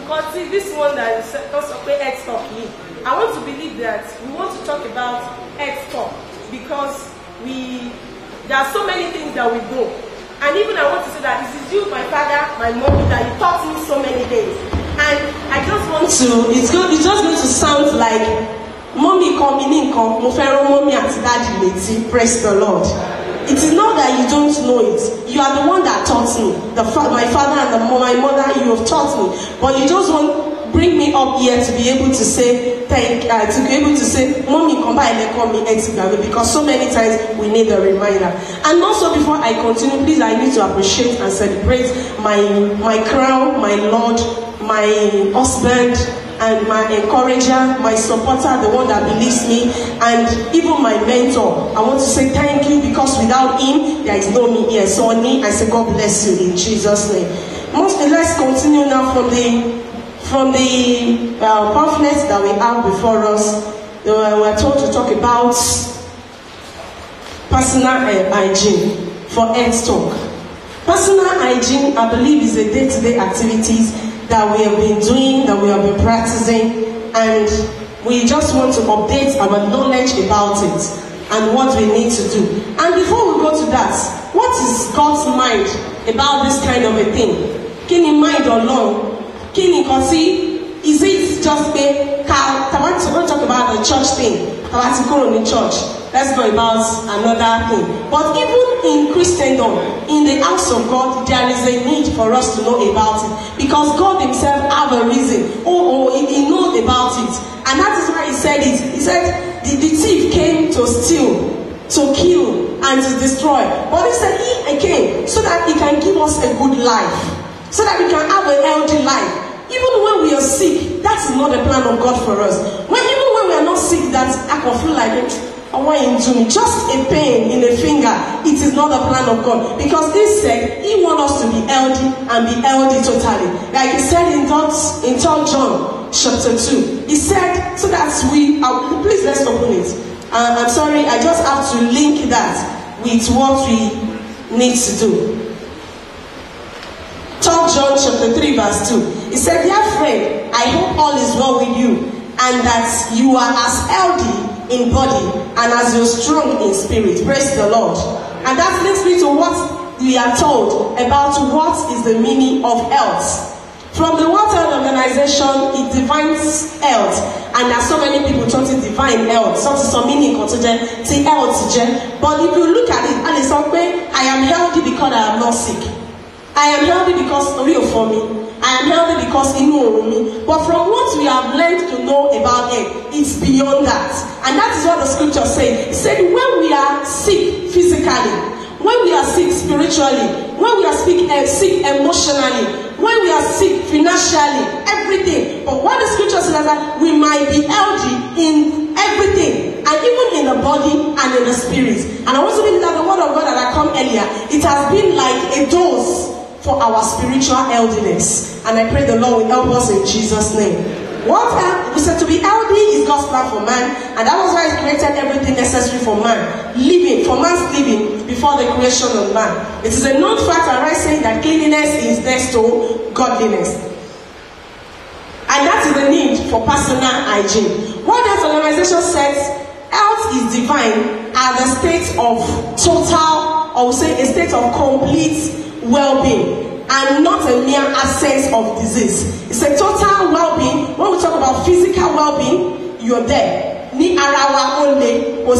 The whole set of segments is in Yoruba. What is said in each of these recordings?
Because see, this one that is talks about health talk, I want to believe that we want to talk about health talk because there are so many things that we do. And even I want to say that it is you, my father, my mommy, that you taught me so many things. And I just want to, it's just going to sound like mommy coming in, mommy and daddy, praise the Lord. It is not that you don't know it. You are the one that taught me. My father and my mother, you have taught me. But you just won't bring me up here to be able to say, mommy, come by and call me ex-gabe, because so many times we need a reminder. And also before I continue, please, I need to appreciate and celebrate my crown, my Lord, my husband, and my encourager, my supporter, the one that believes me, and even my mentor. I want to say thank you, because without him, there is no me here. So I say God bless you in Jesus' name. Let's continue now from the pamphlets that we have before us. We are told to talk about personal hygiene for health talk. Personal hygiene, I believe, is a day-to-day activities that we have been doing, that we have been practicing, and we just want to update our knowledge about it and what we need to do. And before we go to that, what is God's mind about this kind of a thing? Can you mind alone? Can you see? Is it just a I want to talk about the church thing? I want to go in the church. Let's go about another thing. But even in Christendom, in the house of God, there is a need for us to know about it. Because God himself have a reason. He knows about it. And that is why he said it. He said, the thief came to steal, to kill, and to destroy. But he said, he came so that he can give us a good life. So that we can have a healthy life. Even when we are sick, that is not the plan of God for us. Even when we are not sick, that I can feel like it. I want him to me. Just a pain in the finger, it is not the plan of God. Because he said he wants us to be healthy and be healthy totally. Like he said in 3 John chapter 2. He said, so that we please let's open it. I'm sorry, I just have to link that with what we need to do. 3 John chapter 3 verse 2. He said, dear friend, I hope all is well with you, and that you are as healthy in body and as you're strong in spirit. Praise the Lord. And that leads me to what we are told about what is the meaning of health. From the World Health Organization, it defines health, and there are so many people trying to define health. Some meaning to health. But if you look at it, and it's something, I am healthy because I am not sick. I am healthy because real for me. I am healthy because he knows me. But from what we have learned to know about it, it's beyond that. And that is what the scripture says. It said when we are sick physically, when we are sick spiritually, when we are sick emotionally, when we are sick financially, everything. But what the scripture says is that we might be healthy in everything, and even in the body and in the spirit. And I want to believe that the word of God that I come earlier, it has been like a dose for our spiritual healthiness. And I pray the Lord will help us in Jesus' name. What we said to be healthy is God's plan for man, and that was why he created everything necessary for man, living, for man's living before the creation of man. It is a known fact and right saying that cleanliness is next to godliness. And that is the need for personal hygiene. What that organization says, health is divine at the state of total, or say a state of complete well-being, and not a mere absence of disease. It's a total well-being. When we talk about physical well-being, you're there. Ni arawa only, that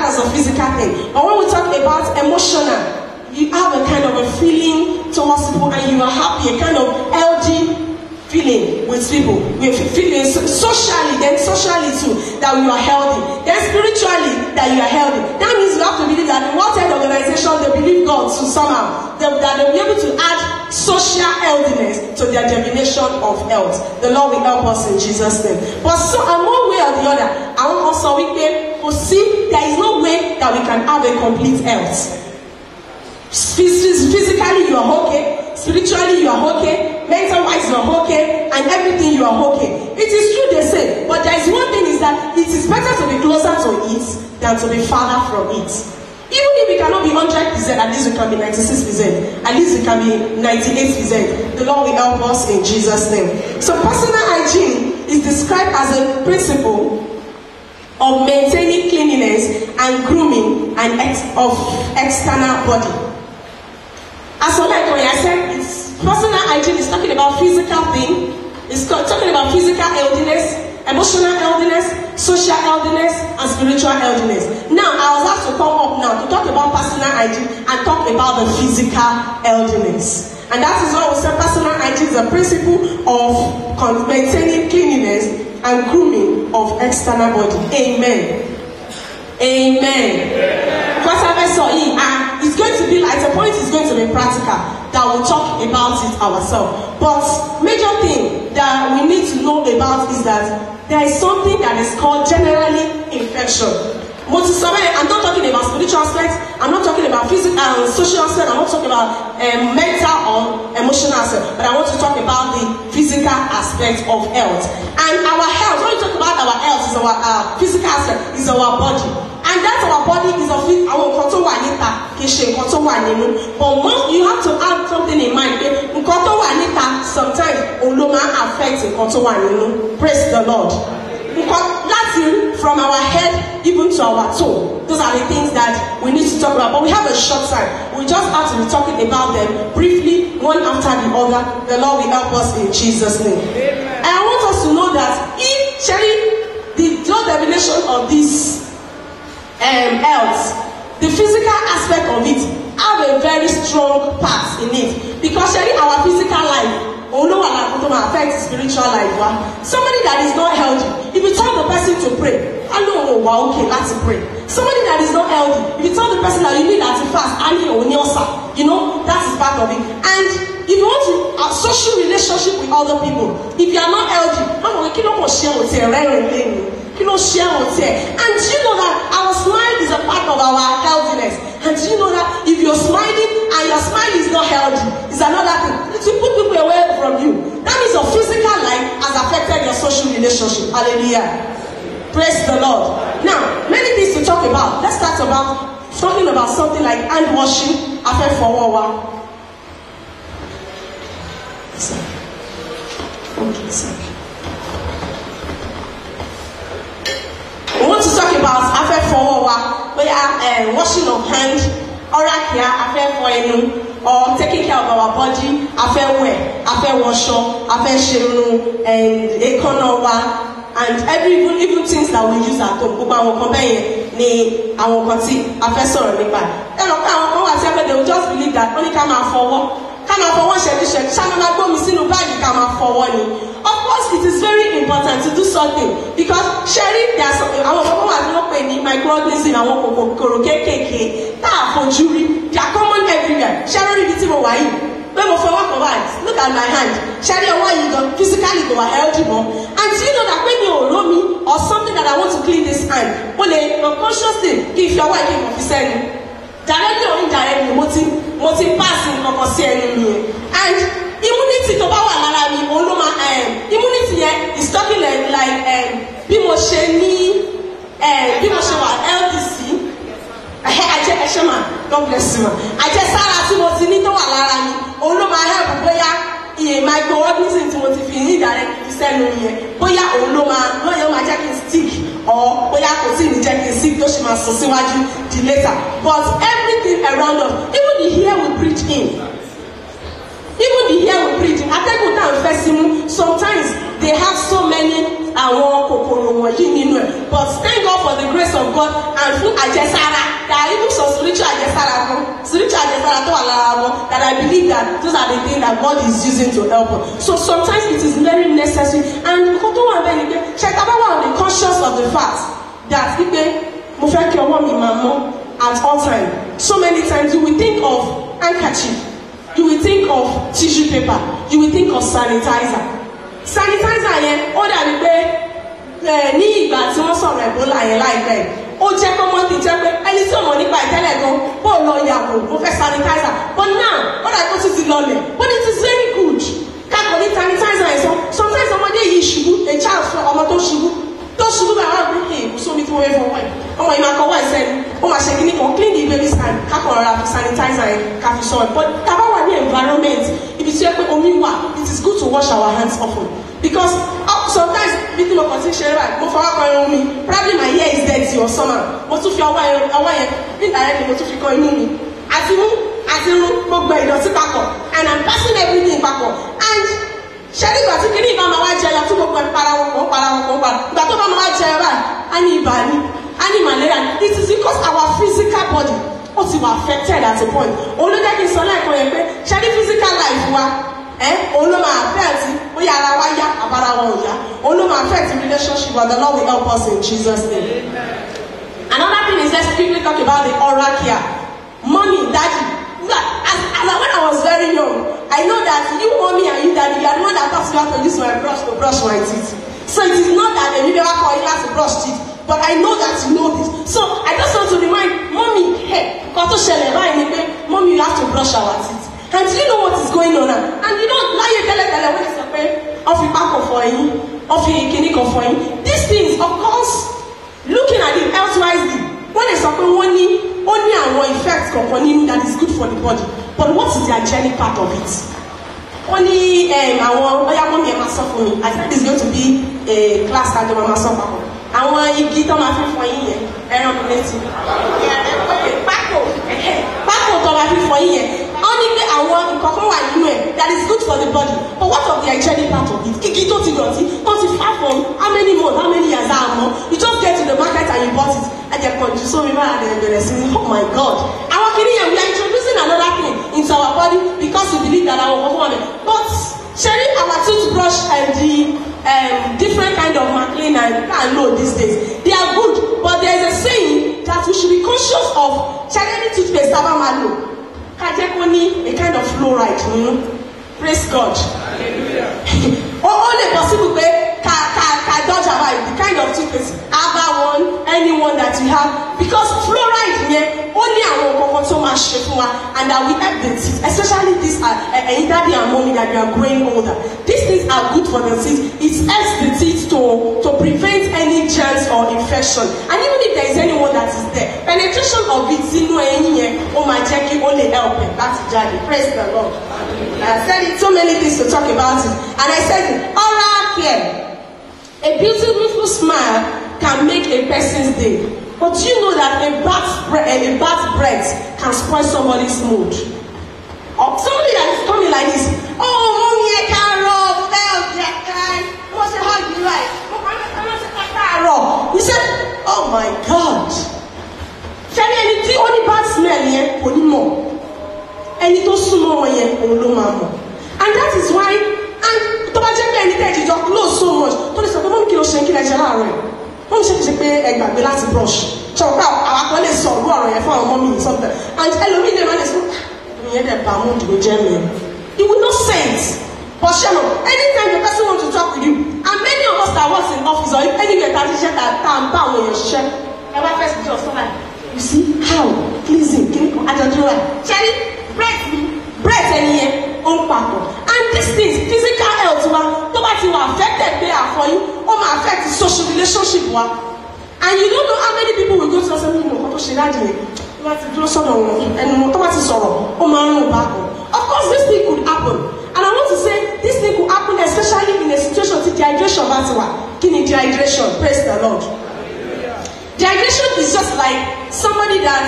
is a physical thing. But when we talk about emotional, you have a kind of a feeling towards people, and you are happy, a kind of healthy feeling with people. We're feeling socially, then socially too, that we are healthy. Then spiritually, that you are healthy. That means you have to believe that the World Health Organization, they believe God to somehow, that they'll be able to add social healthiness to their definition of health. The Lord will help us in Jesus' name. But so, and one way or the other, I want also we can see there is no way that we can have a complete health. Physically you are okay, spiritually you are okay, mental wise you are okay, and everything you are okay. It is true they say, but there is one thing is that it is better to be closer to it than to be farther from it. Even if we cannot be 100%, at least we can be 96%. At least we can be 98%. The Lord will help us in Jesus' name. So personal hygiene is described as a principle of maintaining cleanliness and grooming and of external body. As I said, personal hygiene is talking about physical thing. It's talking about physical healthiness, emotional healthiness, social healthiness, and spiritual healthiness. Now, I was asked to come up now to talk about personal hygiene and talk about the physical healthiness. And that is why we say personal hygiene is a principle of maintaining cleanliness and grooming of external body. Amen. Amen. It's going to be like, at a point it's going to be practical that we'll talk about it ourselves. But major thing that we need to know about is that there is something that is called generally infection. I'm not talking about spiritual aspects, I'm not talking about physical and social aspects, I'm not talking about mental or emotional aspects, but I want to talk about the physical aspect of health. And our health, when we talk about our health, is our physical aspect, is our body. And that's our body is of it, our but once you have to add something in mind, sometimes affects praise the Lord. From our head even to our toe. Those are the things that we need to talk about. But we have a short time. We just have to be talking about them briefly, one after the other. The Lord will help us in Jesus' name. Amen. And I want us to know that if the definition of this health, the physical aspect of it, have a very strong part in it. Because our physical life affects spiritual life. Somebody that is not healthy, if you tell the person to pray, okay, let's pray. Somebody that is not healthy, if you tell the person that you need to fast, that is part of it. And if you want to have social relationship with other people, if you are not healthy, and do you know that our smile is a part of our healthiness? And do you know that if you're smiling and your smile is not healthy, it's another thing. It will put people away from you. That means your physical life has affected your social relationship. Hallelujah. Praise the Lord. Now, many things to talk about. Let's start talking about something like hand washing. Okay, sir. We want to talk about washing of hands, oral care, or taking care of our body, and and even things that we use at home. They will just believe that only come out forward. Of course, it is very important to do something because sharing there's microorganisms they are common everywhere. Look at my hand. Physically go healthy more. And do you know that when you roll me or something that I want to clean this hand, when a unconscious thing, if your wife is directly or indirectly, passing and immunity to power immunity is talking like LDC. God bless you. I just microorganisms directly stick or but everything around us, even the air we breathe in. Sometimes they have so many but thank God for the grace of God and through Ajesara. There are even some spiritual that I believe that those are the things that God is using to help us. So sometimes it is very necessary, and we are conscious of the fact that at all times. So many times you will think of handkerchief, you will think of tissue paper, you will think of sanitizer. All that we need that Ebola ó jẹ́ common thing jẹ́ pé ẹni tí ọmọ nípa ìtẹ́lẹ̀ gan bó lọ yàgò mo fẹ́ sanitizer but now ó dà kó tún ti lọlẹ̀ but it is very good kákò ní sanitizer ẹ̀ sọ sometimes ọmọdé yìí ṣubú a child fún ọmọ tó ṣubú bá wà ní èèkù sómi tí wọ́n fẹ́ fọwọ́ ẹ̀ ọmọ yìí máa kọwọ́ ẹ̀ sẹ́ni ó máa ṣe kíní kan clean the baby ká fi ṣọ́ ẹ̀. But tá bá wà ní environment ibi tí ó pé omi wà, it is good to wash our hands often because sometimes bí tí mo kàn ti ṣe rẹ̀ mo fọwọ́ kan irun mi, probably my hair is dirty or somehow mo tún fi ọwọ́ yẹn indirectly mo tún fi kan inú mi àti irun gbogbo ìdọ̀tí papọ̀ and I'm passing everything papọ̀ and ṣẹ́rí ìgbà tí kìíní ìbá máa wá jẹyọ tí gbogbo ẹ̀ para wọn ìgbà tó bá máa wá jẹyọ báyìí á ní ibà ní á ní malaria. It is because our physical body ó ti wà affected at a point. Olóde kì í sọ lẹ́ẹ̀kan yẹn pé ṣẹ́rí physical life wa òun ló máa affect bóyá ara wa yá àbára wọn ò yá, òun ló máa affect relationship, but the Lord will help us in Jesus' name. Another thing is, let's quickly talk about the oral care. Mommy, daddy, as when I was very young, I know that you mommy and you daddy, you are the one that taught me how to use my brush to brush my teeth. So it is not that you never call you to brush teeth, but I know that you know this. So I just want to remind mommy, hey, mommy, you have to brush our teeth. And you know what is going on now? And you know, now you tell when it's of your back of you, of your clinic of you. These things, of course, looking at it elsewise, when it's only our effects that is good for the body. But what is the hygienic part of it? Only mommy and myself for me. I think it's going to be a class that my myself. I want you get on my feet for you. Okay, back to my feet for you. Only I want that is good for the body. But what of the hygienic part of it? Not far from how many months, how many years you just get to the market and you bought it and they're consuming oh my God. We are introducing another thing into our body because we believe that our woman. But sharing our toothbrush and the different kind of maclean and load these days, they are good, but there is a saying that we should be conscious of sharing toothpaste a kind of fluoride. Praise God. Only possible way dodge the kind of toothpaste, other one, anyone that you have, because fluoride only so much and that we help the teeth, especially this daddy and mommy that we are growing older. These things are good for the teeth. It helps the teeth to prevent any germs or infection. And even if there is anyone that is there, penetration of it only help it. That's Daddy. Praise the Lord. I said it so many things to talk about it. And I said it, oral care. A beautiful smile can make a person's day. But do you know that a bad breath can spoil somebody's mood? Or somebody that is coming like this, he said, oh my God. The only bad smell here, and that is why, and to close so much. Brush. You will not say it. But anytime the person wants to talk with you, and many of us that work in office or anywhere that teacher that when you share, you see how pleasing breath and these things, physical health, affected there for you, or affect social relationship. And you don't know how many people will go to us and of course, this thing could happen. And I want to say, this thing could happen especially in a situation of dehydration. Dehydration, praise the Lord. Dehydration is just like somebody that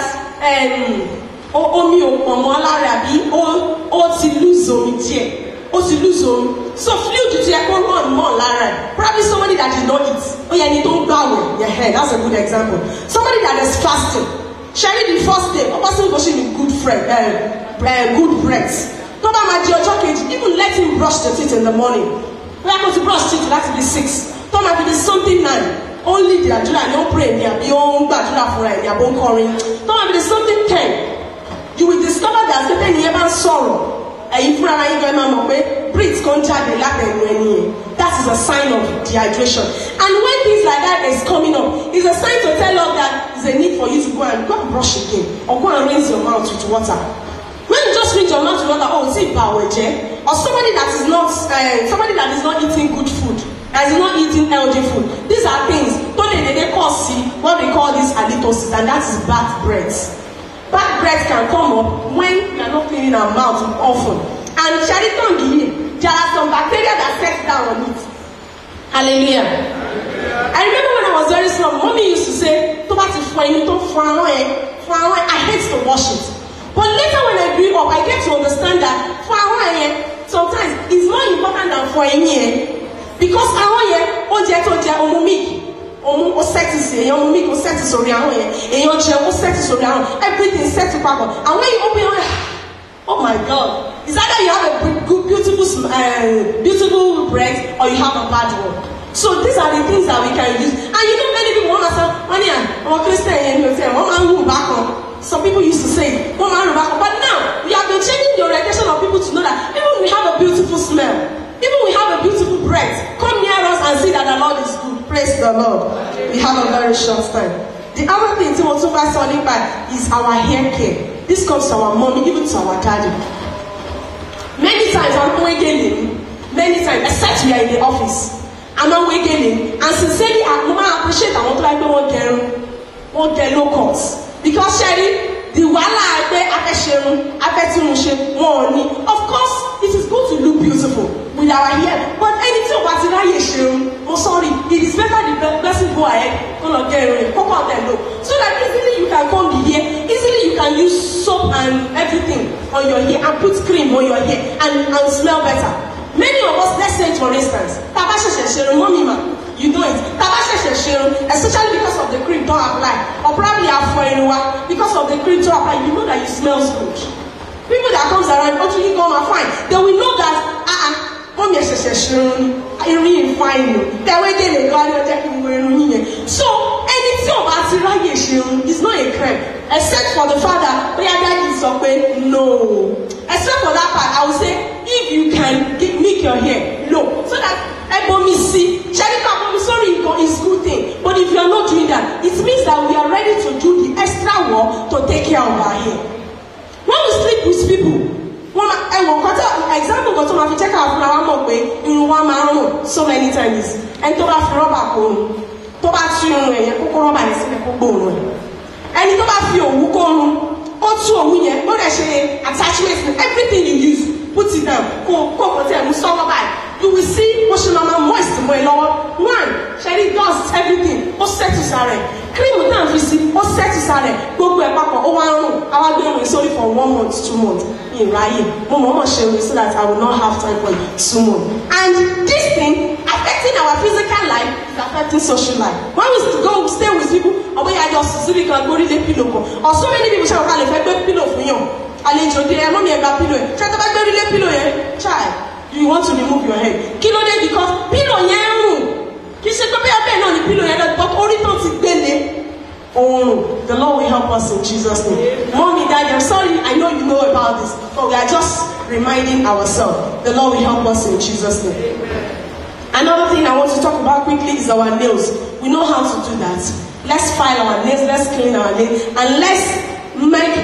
so fluid to run more Lara. Probably somebody that did not eat. You don't bow your head. That's a good example. Somebody that is fasting. Sharing the first day, a person washing with good breath. Even let him brush the teeth in the morning. We are going to brush teeth like the 6. Don't have to do something now. Only the Adula don't pray in their beyond Badula for their bone calling. Don't have to do something 10. You will discover that the pen never sorrow. And if you are breathe contact the lack of that is a sign of dehydration. And when things like that is coming up, it's a sign to tell us that there's a need for you to go and brush again or go and rinse your mouth with water. When you just rinse your mouth with water, or somebody that is not eating good food, that is not eating healthy food. These are things they cause what we call this halitosis, and that is bad breath. Bad breath can come up when we are not cleaning our mouth often. And there are some bacteria that set down on it. Hallelujah. I remember when I was very small, mommy used to say, I hate to wash it. But later when I grew up, I get to understand that sometimes it's more important than for a because everything set to power. And when you open your oh my God, it's either you have a good, beautiful breath or you have a bad one. So these are the things that we can use. And you know, many people want to say, some people used to say, but now we have been changing the orientation of people to know that even we have a beautiful smell, even we have a beautiful breath, come near us and see that the Lord is good. Praise the Lord. We have a very short time. The other thing is our hair care. This comes to our mommy, even to our daddy. Many times I'm waking, except we are in the office. I'm not waking, and sincerely, I appreciate I want to like one get low cuts. Because Sherry, the wala of course, it is good to look beautiful with our hair, but anything about it, it is better the person go ahead, so that easily you can comb the hair, easily you can use soap and everything on your hair and put cream on your hair and smell better. Many of us, let's say for instance, you know it, especially because of the cream don't apply, or probably because of the cream don't apply, you know that it smells good. People that comes around, actually come and fine, they will know that so anything about is not a crime, except for the father, no. Except for that part, I would say, if you can make your hair low, so that sorry, it's good thing. But if you are not doing that, it means that we are ready to do the extra work to take care of our hair. When we sleep with people, example, check out so many times, and to have rubber attachments, everything you use, put it down. You will see moist one, Sherry does everything. Set to Sare. Cream down visit, set to Sare. Go back our going sorry for 1 month, 2 months. In Ryan, Mama share so that I will not have time for you soon. And this thing affecting our physical life is affecting social life. When we go stay with people, or we are just so we can go really pillow. Or so many people shall call a pillow for you. I'll enjoy the mommy about pillow. Try to buy very pillow, child. You want to remove your head. Kilo day because pillow yam. Kiss it on the pillow, but only don't it. Oh, the Lord will help us in Jesus' name. Mommy, Daddy, I'm sorry, I know you know about this, but we are just reminding ourselves. The Lord will help us in Jesus' name. Another thing I want to talk about quickly is our nails. We know how to do that. Let's file our nails, let's clean our nails, and let's make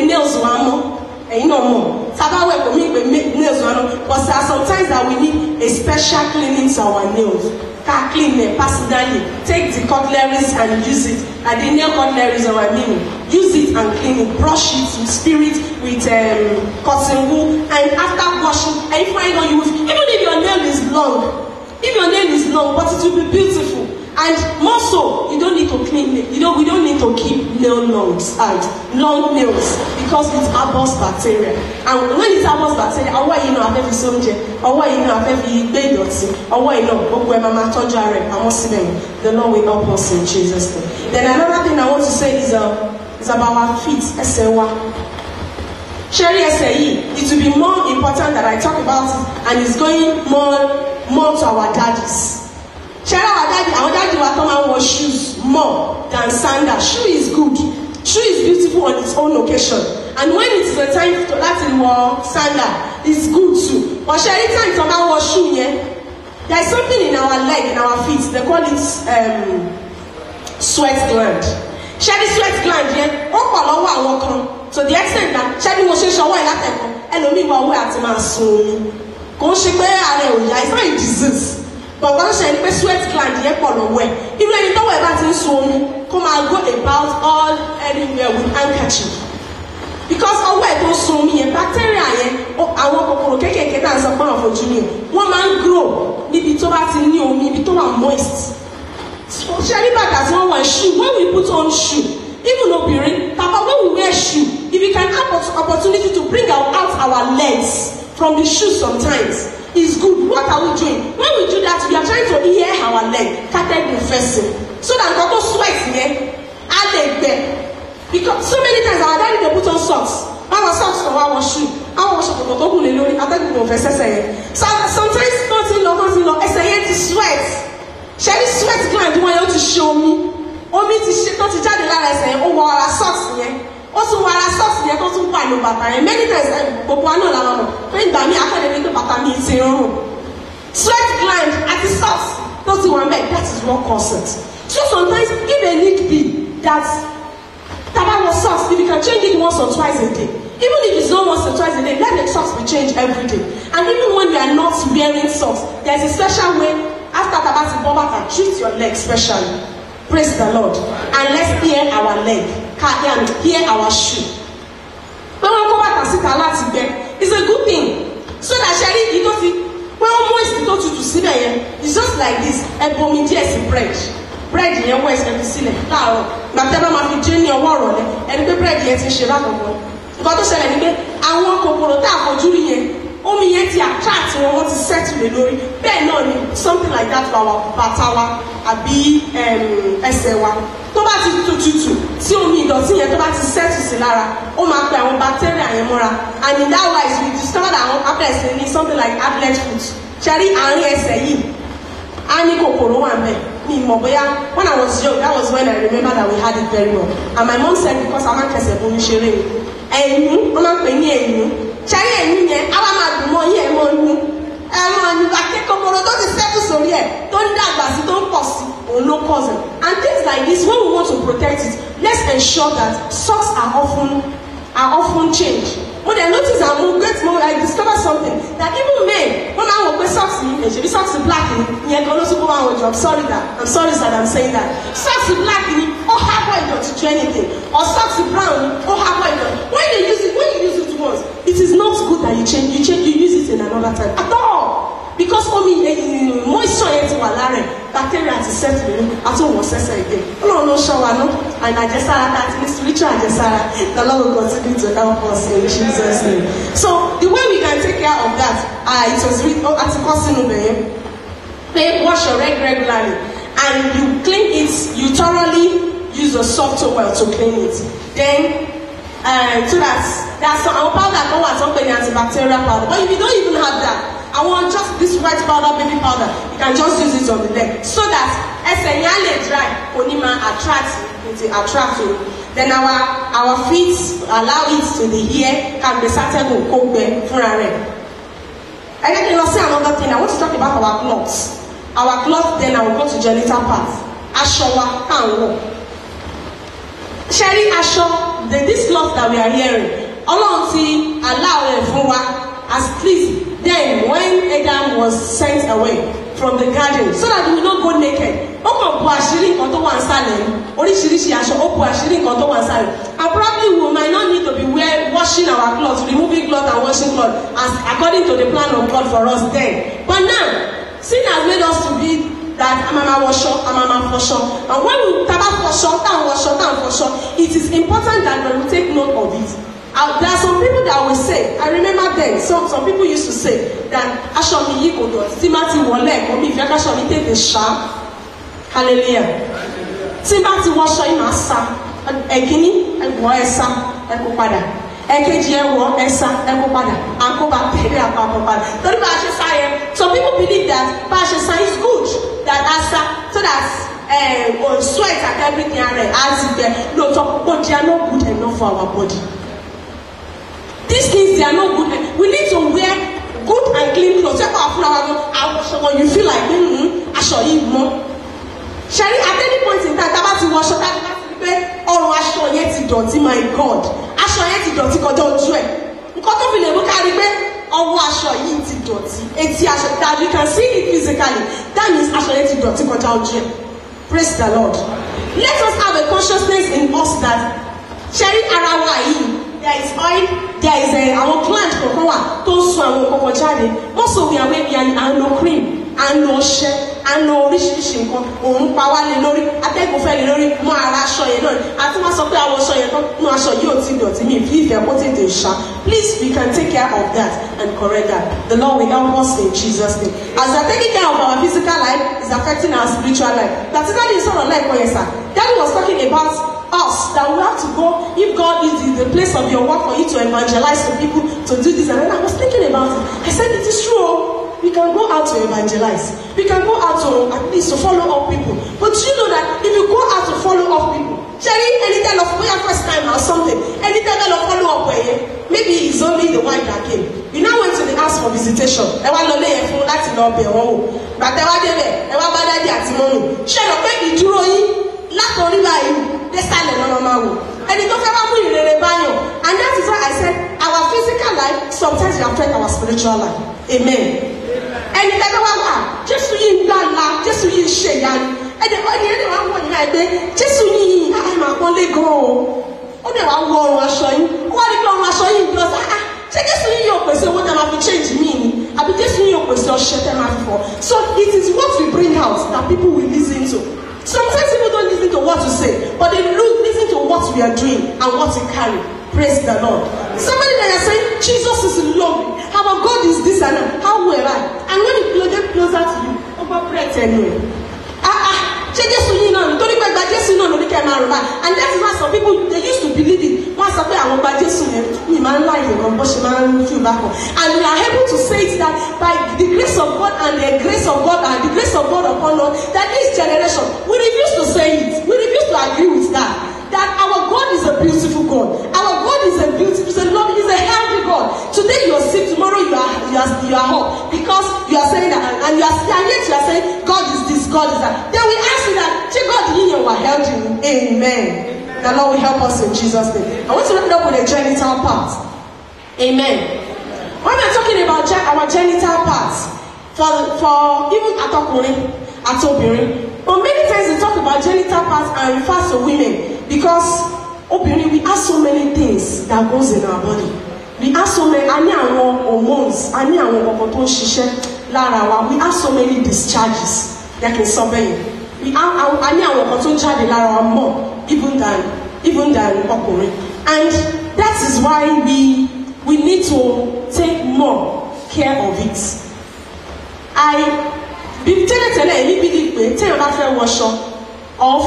nails and you know more. But there are sometimes that we need a special cleaning to our nails. Can clean them personally. Take the cutleries and use it. And the nail cutleries are use it and clean it. Brush it with spirit, with cotton wool, and after washing, and you find out even if your nail is long, but it will be beautiful. And more so, you don't need to clean it. We don't need to keep nail long nails because it harbors bacteria. And when it harbors bacteria, the Lord will help us in Jesus' name. Then another thing I want to say is about our feet. Sherry SAE, it will be more important that I talk about it, and it's going more to our daddies. Our daddy will come and wear shoes more than sandals. Shoe is good. Shoe is beautiful on its own occasion. And when it's the time to wear sandal, it's good too. But Sherry time to wear shoe, there is something in our leg, in our feet. They call it sweat gland. Sherry sweat gland, to the extent that Sherry was shower in that temple, and only one way at the man soon. It's not a disease. But once I sweat gland, even if you don't wear that in come and go about all anywhere with handkerchief. Because ọwọ́ ẹ̀ tó sun omi yẹn bacteria yẹn àwọn kòkòrò kéékèèké náà sọ pé àwọn fojú ni wọ́n máa ń grow níbi tó bá ti ní omi ibi tó wà moist. ṣe rí bàtà tí wọ́n wọ̀ shoe when we put on shoe even obìnrin papa when we wear shoe if we can have opportunity to bring out our legs from the shoe sometimes it's good. What are we doing? When we do that we are trying to hear our leg started refessing so that nǹkan tó sweat yẹn á lè gbẹ. Because so many times our daddy dey put on socks. Our socks or our shoe. Our ṣòkòtò tó kù lè lórí atẹ́gùn kò fẹ́ sẹ́sẹ̀ yẹn. So sometimes nothing lọ ẹsẹ̀ yẹn ti sweat. Ṣé ní sweat gland wọn yẹn ó ti ṣe omi. Omi ti ṣe tó ti jáde lára ẹsẹ̀ yẹn ó wọ ara socks yẹn. Ó tún wọ ara socks yẹn tó tún wà ní bàtà yẹn. Many times gbogbo àná làwọn ọmọ. Fẹ́ ìgbà mi akẹ́lẹ́ ní pé bàtà mi ti rún. Sweat gland àti socks tó ti wọ́n bẹ́ẹ̀ that is what causes it. So sometimes if a need be that Taba was socks, if you can change it once or twice a day. Even if it's not once or twice a day, let the socks be changed every day. And even when you are not wearing socks, there's a special way after Tabati Boba can treat your leg specially. Praise the Lord. And let's hear our leg. And hear our shoe. It's a good thing. So that Sherry, you don't see, when almost you don't to see there, it's just like this. A bomb bread. Bread yẹn wọ ẹsẹ̀ fi sílẹ̀ láàárọ̀ gbàtẹ́bá máa fi jẹ́ ní ọwọ́ ọ̀rọ̀ lẹ ẹni pé bread yẹn ti ṣe lákòókò nǹkan tó ṣẹlẹ̀ ni pé àwọn kòkòrò tá a fojú rí yẹn omi yẹn ti attract wọn ti settle lé lórí bẹ́ẹ̀ náà ni something like that for our bàtà wa àbí ẹsẹ̀ wa tó bá ti tutù tí omi ìdọ̀tí yẹn tó bá ti settle sí lára ó máa pe àwọn bacteria yẹn mọ́ra and in that wise we discovered àwọn abẹ́ẹ̀sẹ̀ ní something like athlete foot ṣẹ́rí àárín ẹsẹ̀ yìí á ní kòkòrò wà mẹ́ẹ̀. When I was young, that was when I remember that we had it very well. And my mom said because I'm not kese bonu shere. Ẹ̀yìn, wọ́n máa ń pè ní ẹ̀yìn. Ṣẹ́rí ẹ̀yìn yẹn, àwa máa dùn mọ́ yín ẹ̀mọ́ ní. Ẹ̀mọ́ ní akẹ́kọ̀ọ́ tó ti sẹ́kù sórí ẹ̀ tó ń dàgbà sí tó ń pọ̀ sí òun ló cause it. And things like this, when we want to protect it, let's ensure that socks are often changed. When I notice I discover something that even men, when I wear socks, they should be socks black. I'm sorry that I'm saying that. Socks black, or have white to do anything, or socks brown, or have white. When you use it once, it is not good that you use it in another time at all. Because moisture yet to allow bacteria to settle in at all was again. No shower, no. And I just said that in spiritual, I just said the Lord will continue to help us in Jesus' name. So the way we can take care of that, it was written at the cousin wash your leg regularly, and you clean it. You thoroughly use a soft towel to clean it. Then, so that's our powder. Go and something antibacterial powder. But if you don't even have that, I want just this white powder, baby powder. You can just use it on the leg so that as a young dry, onima attract you. Then our feet allow it to the hair can be started with cold for a red. I can say another thing. I want to talk about our clothes. Our clothes. Then I will go to genital part. Ashowa can Sherry Asho. This cloth that we are hearing. Allah see allow everyone as please. Then when Adam was sent away from the garden so that we will not go naked. And probably we might not need to be washing our clothes, removing clothes and washing clothes as according to the plan of God for us then. But now, sin has made us to be that amama washo, amama fosho. And when we taba fosho, it is important that we take note of it. There are some people that will say, I remember then, some people used to say that Ashomi Yikodo, Timati Wole, or me, if Ashomi take the shower. Hallelujah. Timati washo imasa, Egini, Esa, Ekopada. Ekeji Ewo, Esa, Ekopada, Anko bacteria, Papada. Some people believe that Pashesa is good, that Asa, so that sweat and everything, as it there, no, but they are not good enough for our body. These things, they are not good. We need to wear good and clean clothes. You feel like, I show you more. Sherry, at any point in time, Tabati wash your hair, or wash your yeti dirty, my God. I show yeti dirty, because don't do it. Because of the book, or wash your yeti dirty. That you can see it physically. That means I show yeti dirty, because don't do it. Praise the Lord. Let us have a consciousness in us that Sherry Arawai, there is oil, there is our plant cocoa, those who are cocoa jade. Also, we are waiting and no cream, and no shell, and no rich power lori. I think we fell lori more show you know. I think I will show you no show you to me if you're putting the shop. Please, we can take care of that and correct that. The Lord will help us in Jesus' name. As we are taking care of our physical life, it's affecting our spiritual life. That's not in sort of like what you said. Daddy was talking about us that we have to go. If God is in the place of your work for you to evangelize to people to do this, and then I was thinking about it. I said it is true. We can go out to evangelize. We can go out to at least to follow up people. But you know that if you go out to follow up people, Jerry, any time of first time or something, any time of follow up where maybe it's only the wife that came. You now went to the house for visitation. I want to lay a phone that's not be home. But I want to be at the moment. Share up baby drawing. They stand in normal. And it doesn't have in the and that is why I said our physical life sometimes will affect our spiritual life. Amen. And it doesn't just in that life, just in Shayan. And the body anyone like just in I'm a only go. Only one war was showing. What if I was showing because just in your person, what am I to change me? I be just in your person, shut them out for. So it is what we bring out that people will listen to. Sometimes people don't listen to what you say, but they listen to what we are doing and what we carry. Praise the Lord. Somebody that is saying, Jesus is lovely. Our God is this and that. How will I? And when you get closer to you, over pray anyway. And that is why some people, they used to believe it. And we are able to say it that by the grace of God and the grace of God and the grace of God upon us, that this generation, we refuse to say it. We refuse to agree with that. That our God is a beautiful God. Our God is a beautiful, is a loving, is a healthy God. Today you are sick, tomorrow you are hot because you are saying that, and yet you are saying God is this, God is that. Then we ask you that, God in you are healthy. Amen. The Lord will help us in Jesus' name. I want to wrap it up with a genital part. Amen. When we're talking about our genital parts, for even atobiri, but many times we talk about genital parts and refer to women because we have so many things that goes in our body. We have so many hormones, we have so many discharges that can survey. We have more even than okuri. And that is why we need to take more care of it. Or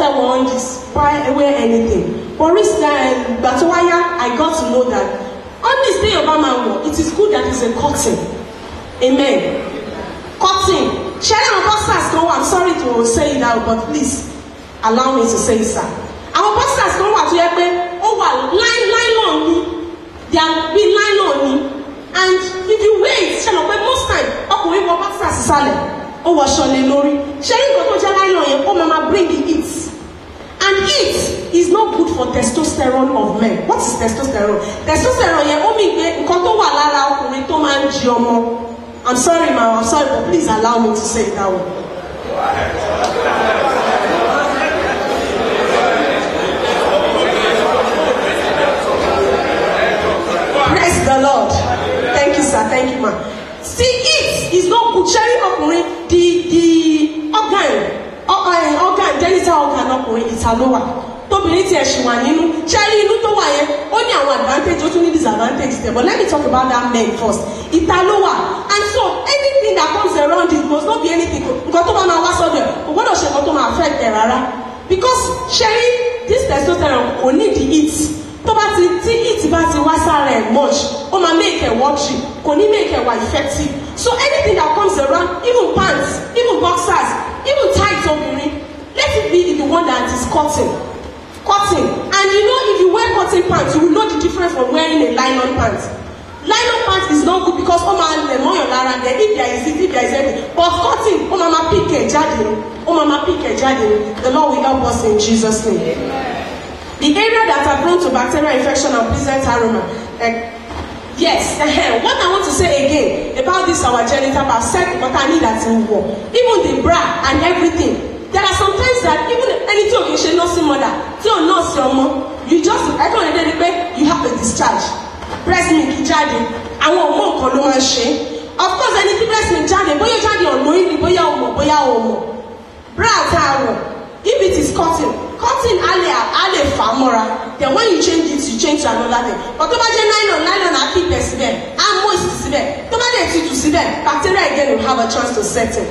this, wear anything. But that's why I got to know that on this day of Amman, it is good that it's a cotton. Amen. Cotton. I'm sorry to say it out, but please allow me to say it, sir. Our pastors don't want to hear line on me. They are being line on me. And if you wait, most time, okay, what pastors is oh, was Shone Lori. Sharing go to mama bring the heat. And heat is not good for testosterone of men. What is testosterone? Testosterone, I'm sorry, ma, I'm sorry, but please allow me to say it that way. Praise the Lord. Thank you, sir. Thank you, ma. See, it is not good. Sharing the organ, genital organ, it's a lower. But let me talk about that men first. It's a lower. And so anything that comes around it must not be anything. What does she affect because sharing this testosterone only the eats. Much make a watchy, make a effective. So anything that comes around, even pants, even boxers, even tights of let it be the one that is cotton. Cotton. And you know, if you wear cotton pants, you will know the difference from wearing a nylon pants. Nylon pants is not good because if there is anything. But cotton, the Lord will help us in Jesus' name. Amen. The area that are prone to bacterial infection and pleasant aroma. Yes, what I want to say again about this our genital part, but I need that in war. Even the bra and everything. There are some times that even anything you should not see mother, till nurse your mom, you just I don't know you have a discharge. Breast milk jáde, àwọn ọmọ kan ló máa ṣe. Of course, any breast milk jáde, bóyá jáde unknowingly, bóyá ọmọ. Bra taro, if it is cotton ale famora. Then when you change it, you change to another thing. But tó bá jẹ́ nylon I keep it síbẹ̀, moist síbẹ̀. Tó bá dé ti tu síbẹ̀, bacteria again will have a chance to set in.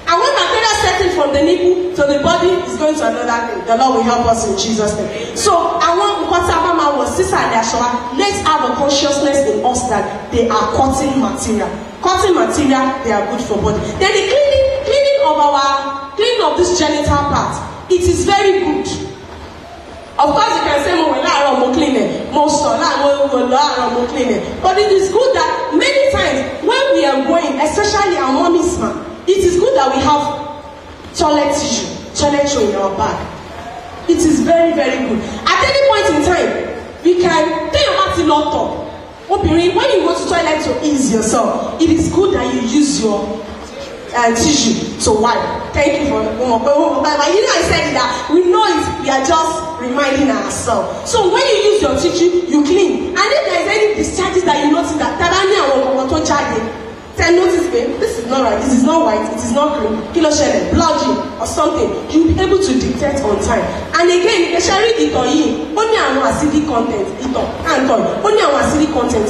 And when bacteria setting from the nipple to the body is going to another thing. The Lord will help us in Jesus' name. So I want Mama was sister Adashawa. Let's have a consciousness in us that they are cotton material. Cotton material, they are good for body. Then the cleaning of this genital part, it is very good. Of course, you can say more cleaning, more cleaning. But it is good that many times when we are going, especially our mommy's man, it is good that we have toilet tissue in our bag. It is very, very good. At any point in time, we can take your body locked up. When you go to toilet to ease yourself, it is good that you use your tissue to wipe. Thank you for the I said that we know it, we are just reminding ourselves. So when you use your tissue, you clean. And if there is any discharges that you notice that notice, babe, this is not right, this is not white, it is not green, bloody or something, you'll be able to detect on time. And again, the sherry only acidic content, only acidic content,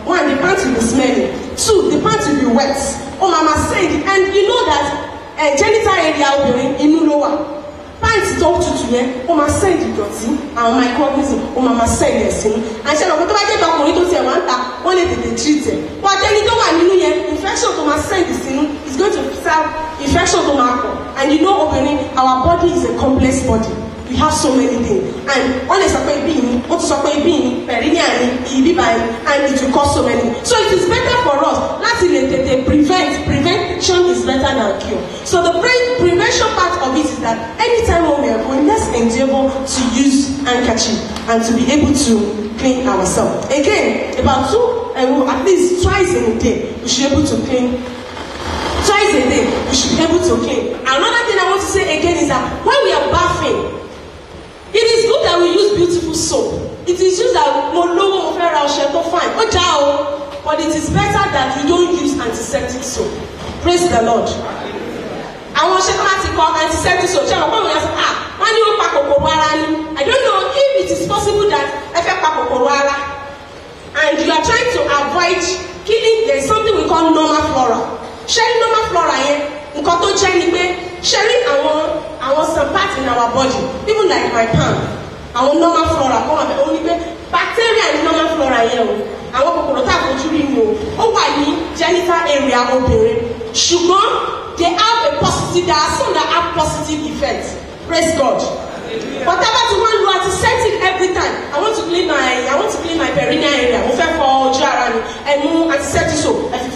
one, the pants will be smelly, two, the pants will be wet. Oh, mama said, and you know that genital area will be in lower. Pants talk to you, oh, my send it, and my microorganism, oh, mama said yes. And she don't get back on it to say one day they treat it. But then you don't want infection to my send this is going to serve infection to my. And you know, opening our body is a complex body. We have so many things. And one is a being, what is a being, perineum, and it will cause so many. So it is better for us. Prevention is better than cure. So the prevention part of it is that anytime when we are going, let's endeavor to use handkerchief and to be able to clean ourselves. Again, about at least twice in a day, we should be able to clean. Twice a day, we should be able to clean. Another thing I want to say again is that when we are bathing, it is good that we use beautiful soap. It is used that fine. But it is better that you don't use antiseptic soap. Praise the Lord. I want to call antiseptic soap. I don't know if it is possible that and you are trying to avoid killing. There is something we call normal flora. Sharing normal flora sharing our some parts in our body, even like my palm, our normal flora, only bacteria and normal flora here. Our genital area sugar, they have a positive, there are some that have positive effects. Praise God. Whatever to one you antiseptic every time. I want to clean my perineal area. And antiseptic soap, you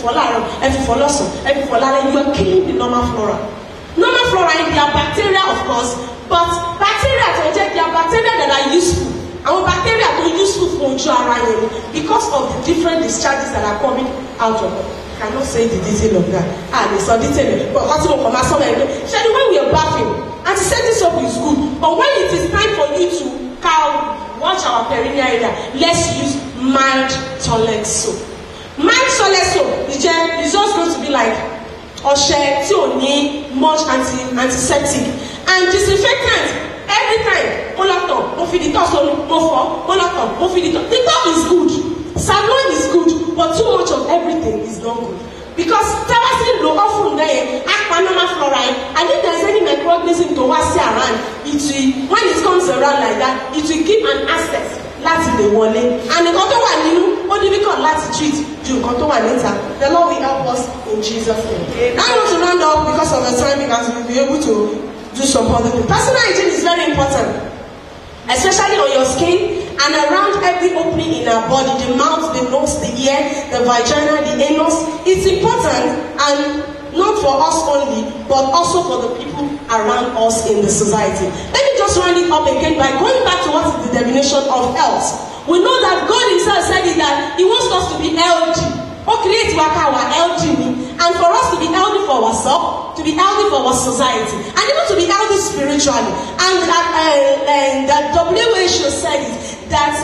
are killing the normal flora. Normal flora, they are bacteria, of course, but bacteria, they are bacteria that are useful. Our bacteria are useful for because of the different discharges that are coming out of it. I cannot say the detail of that. There's some detail. But when we are bathing, antiseptic soap is good. But when it is time for you to wash our perineal area, let's use mild toilet soap. Mild toilet soap is just going to be like much antiseptic and disinfectant. Every time, the top is good, salon is good, but too much of everything is not good. Because often there, and if there's any microorganism to wash around, when it comes around like that, it will give an access. And the more difficult to treat, the Lord will help us in Jesus' name. I want to round up because of the time, because we'll be able to do some other things. Personal hygiene is very important, especially on your skin and around every opening in our body, the mouth, the nose, the ear, the vagina, the anus. It's important, and not for us only, but also for the people around us in the society. Let me just round it up again by going back to what is the definition of health. We know that God himself said that he wants us to be healthy. And for us to be healthy for for ourselves, to be healthy for our society, and even to be healthy spiritually. And the WHO said it, that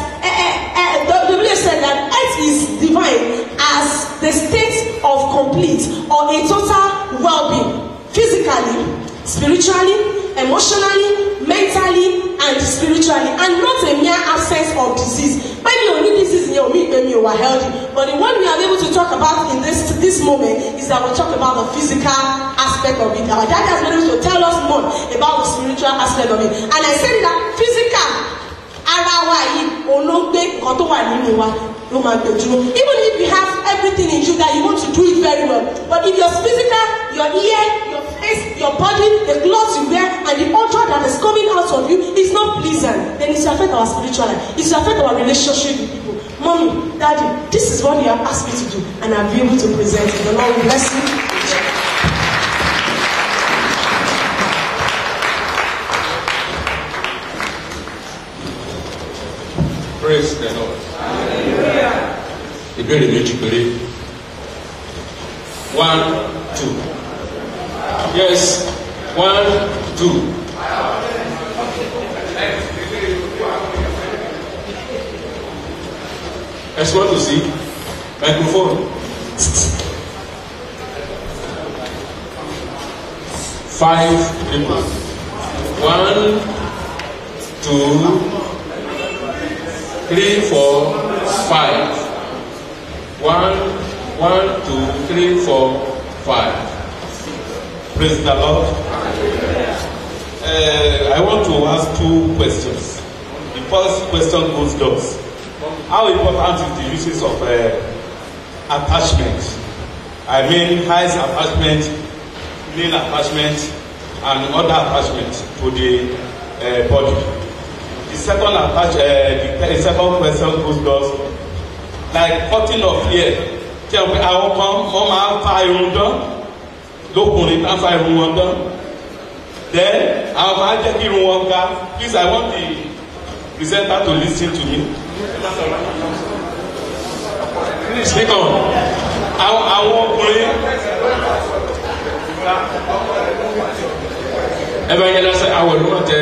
WHO said that earth is defined as the state of complete or a total well-being, physically, spiritually, emotionally, mentally, and spiritually, and not a mere absence of disease. When you need disease in your meat, when you are healthy. But the one we are able to talk about in this moment is that we talk about the physical aspect of it. Our dad has been able to tell us more about the spiritual aspect of it. And I said that physical, even if you have everything in you that you want to do it very well, but if your physical, your ear, your face, your body, the clothes you wear, and the odor that is coming out of you is not pleasant, then it will affect our spiritual life. It will affect our relationship with people. Mommy, Daddy, this is what you have asked me to do, and I'll be able to present it. The Lord will bless you. Praise the Lord. Ìbéèrè méjì péré. 1, 2. Yes. 1, 2. I want to see microphone. 5 people. 1, 2, 3, 4, 5. 1, 2, 3, 4, 5. Praise the Lord. I want to ask 2 questions. The first question goes thus: how important is the uses of attachment? I mean, eyes attachment, nail attachment, and other attachment to the body. The second question goes thus: like cutting of hair. Àwọn kan wọ́n máa ń fa irun dán, lókùnrin tá ń fa irun wọn dán. Then àwọn máa ń jẹ́ kí irun wọn ga. Please, I want the presenter to listen to me. Speak on. Àwọn ọkùnrin. Evangelist Awolumate.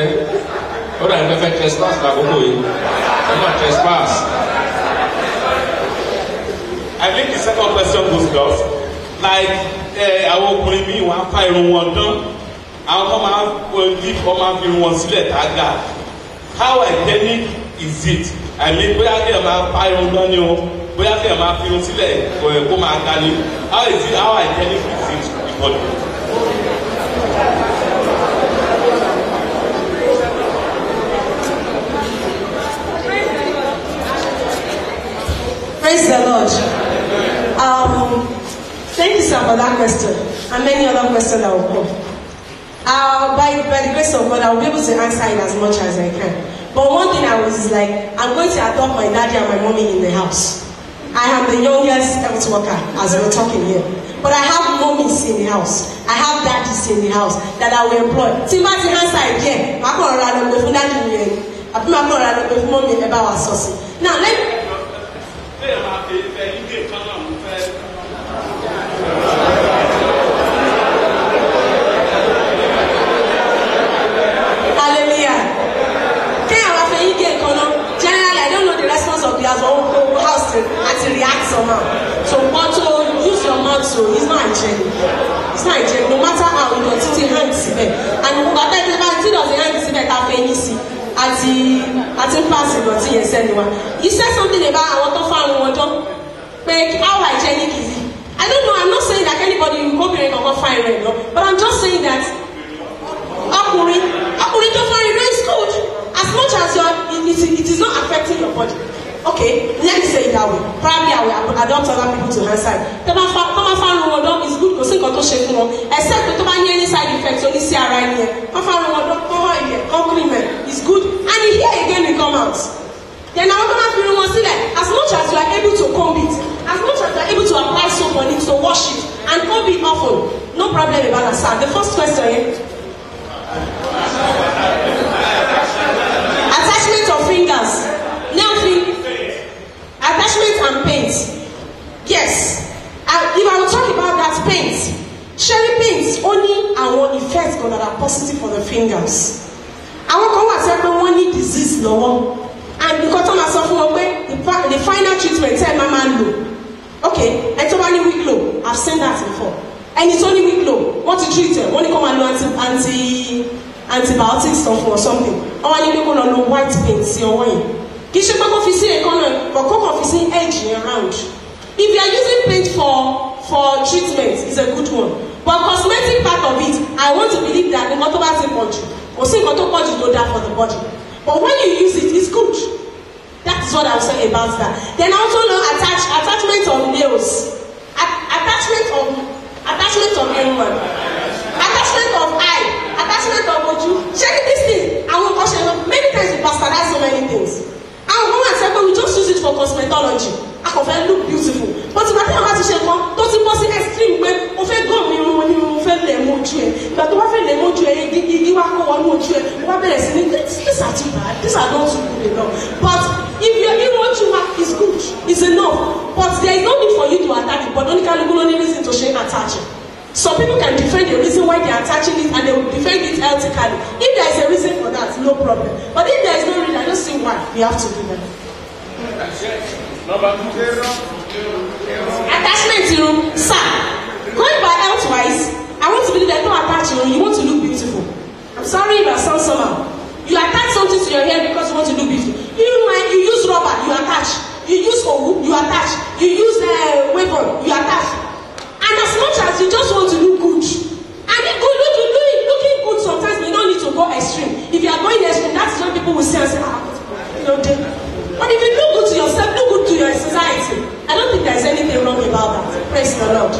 Ó dà ní fẹ́ trespass lákòókò yìí. Ẹ má trespass. I think the second question goes thus: like àwọn ọkùnrin míì wọ́n á fa irun wọn dán, àwọn kan máa fi irun wọn sílẹ̀ tá a ga. How hygienic is it? I mean, bóyá kí ẹ máa fa irun dán ni o, bóyá kí ẹ máa fi irun sílẹ̀ kó máa ga ni. How hygienic is it to the body? Praise the Lord. Thank you, sir, for that question and many other questions that will come. By the grace of God, I will be able to answer it as much as I can. But one thing I was like, I'm going to adopt my daddy and my mommy in the house. I am the youngest health worker, as we're talking here. But I have mommies in the house. I have daddies in the house that I will employ. See, my answer again. I'm going to run away from daddy. I'm going to run away from mommy about our sauce. Now, let me. Hallelujah. Generally, I don't know the response of the house to react somehow. So, want to use your mouth, so it's not hygienic. It's not hygienic. No matter how you continue hands it. And whatever it does, the hands it have any see. At the passing, but yes, anyone. You said something about I want to find water. But how hygienic is it? I don't know. I'm not saying that anybody will go behind or find rain, but I'm just saying that Akuri to find rain is good. As much as it is not affecting your body. Okay, let me say it that way. Probably I will adopt other people to answer it. Come and find water is good because it's going to shake you. Except that any side effects only see around here. Find water, compliment is good, and here again we come out. Then I'm going to feel one see that as much as you are able to comb it, as much as you are able to apply soap on it to wash it and comb it often, no problem about that, sir. The first question here. Attachment of fingers, nail fingers, attachment and paint. Yes. If I will talk about that paint, cherry paint paints only our effects that are positive for the fingers. Àwọn kan wà sẹ́ pé wọ́n ní disease lọ́wọ́, and nǹkan tó máa sọ fún wọn pé the final treatment ẹ̀ máa lò. Okay, ẹ̀ tó bá ní weak low, I've seen that before. Ẹni tó ní weak low, wọ́n ti treat ẹ̀, wọ́n ní kó máa lo antibiotics stuff or something. Ọwọ́ ní pé kó lọ lo white paint sí ọwọ́ yìí. Kì í ṣe pé kó fi sí ẹ̀kọ́ náà, but kó kàn fi sí edge around. If you are using paint for treatment, it's a good one. But cosmetic part of it, I want to believe that the motor is important. Or say motor body to that for the body. But when you use it, it's good. That is what I'll say about that. Then I also know attachment of nails, attachment of human, attachment of eye, attachment of oju. Check this thing. I will many times we bastardize so many things. And one and second, we just use it for cosmetology. I can look beautiful. But if I tell you to share one, don't you see extreme way? O fẹ́ go mi mo ni mo fẹ́ lè mojú ẹ. Ìgbà tó bá fẹ́ lè mojú ẹ, igi wá kó wọnú ojú ẹ. Mo bá bẹ̀rẹ̀ sí ní these are too bad. These are not too good enough. But if your emoji work is good, it's enough. But there is no need for you to attack it. But only can you only reason to share attaching. Some people can defend the reason why they are attaching it, and they will defend it ethically. If there is a reason for that, no problem. But if there is no reason, I don't see why we have to do that. Attachment, sir. Going by health-wise, I want to believe that don't attach you want to look beautiful. I'm sorry if I sound somehow. You attach something to your hair because you want to look beautiful. Even when you use rubber, you attach. You use owu, you attach. You use weapon, you attach. And as much as you just want to look good, and looking good sometimes you don't need to go extreme. If you are going extreme, that's when people will say and say, but if you look good to yourself, look good to your society. I don't think there's anything wrong about that. Praise the Lord.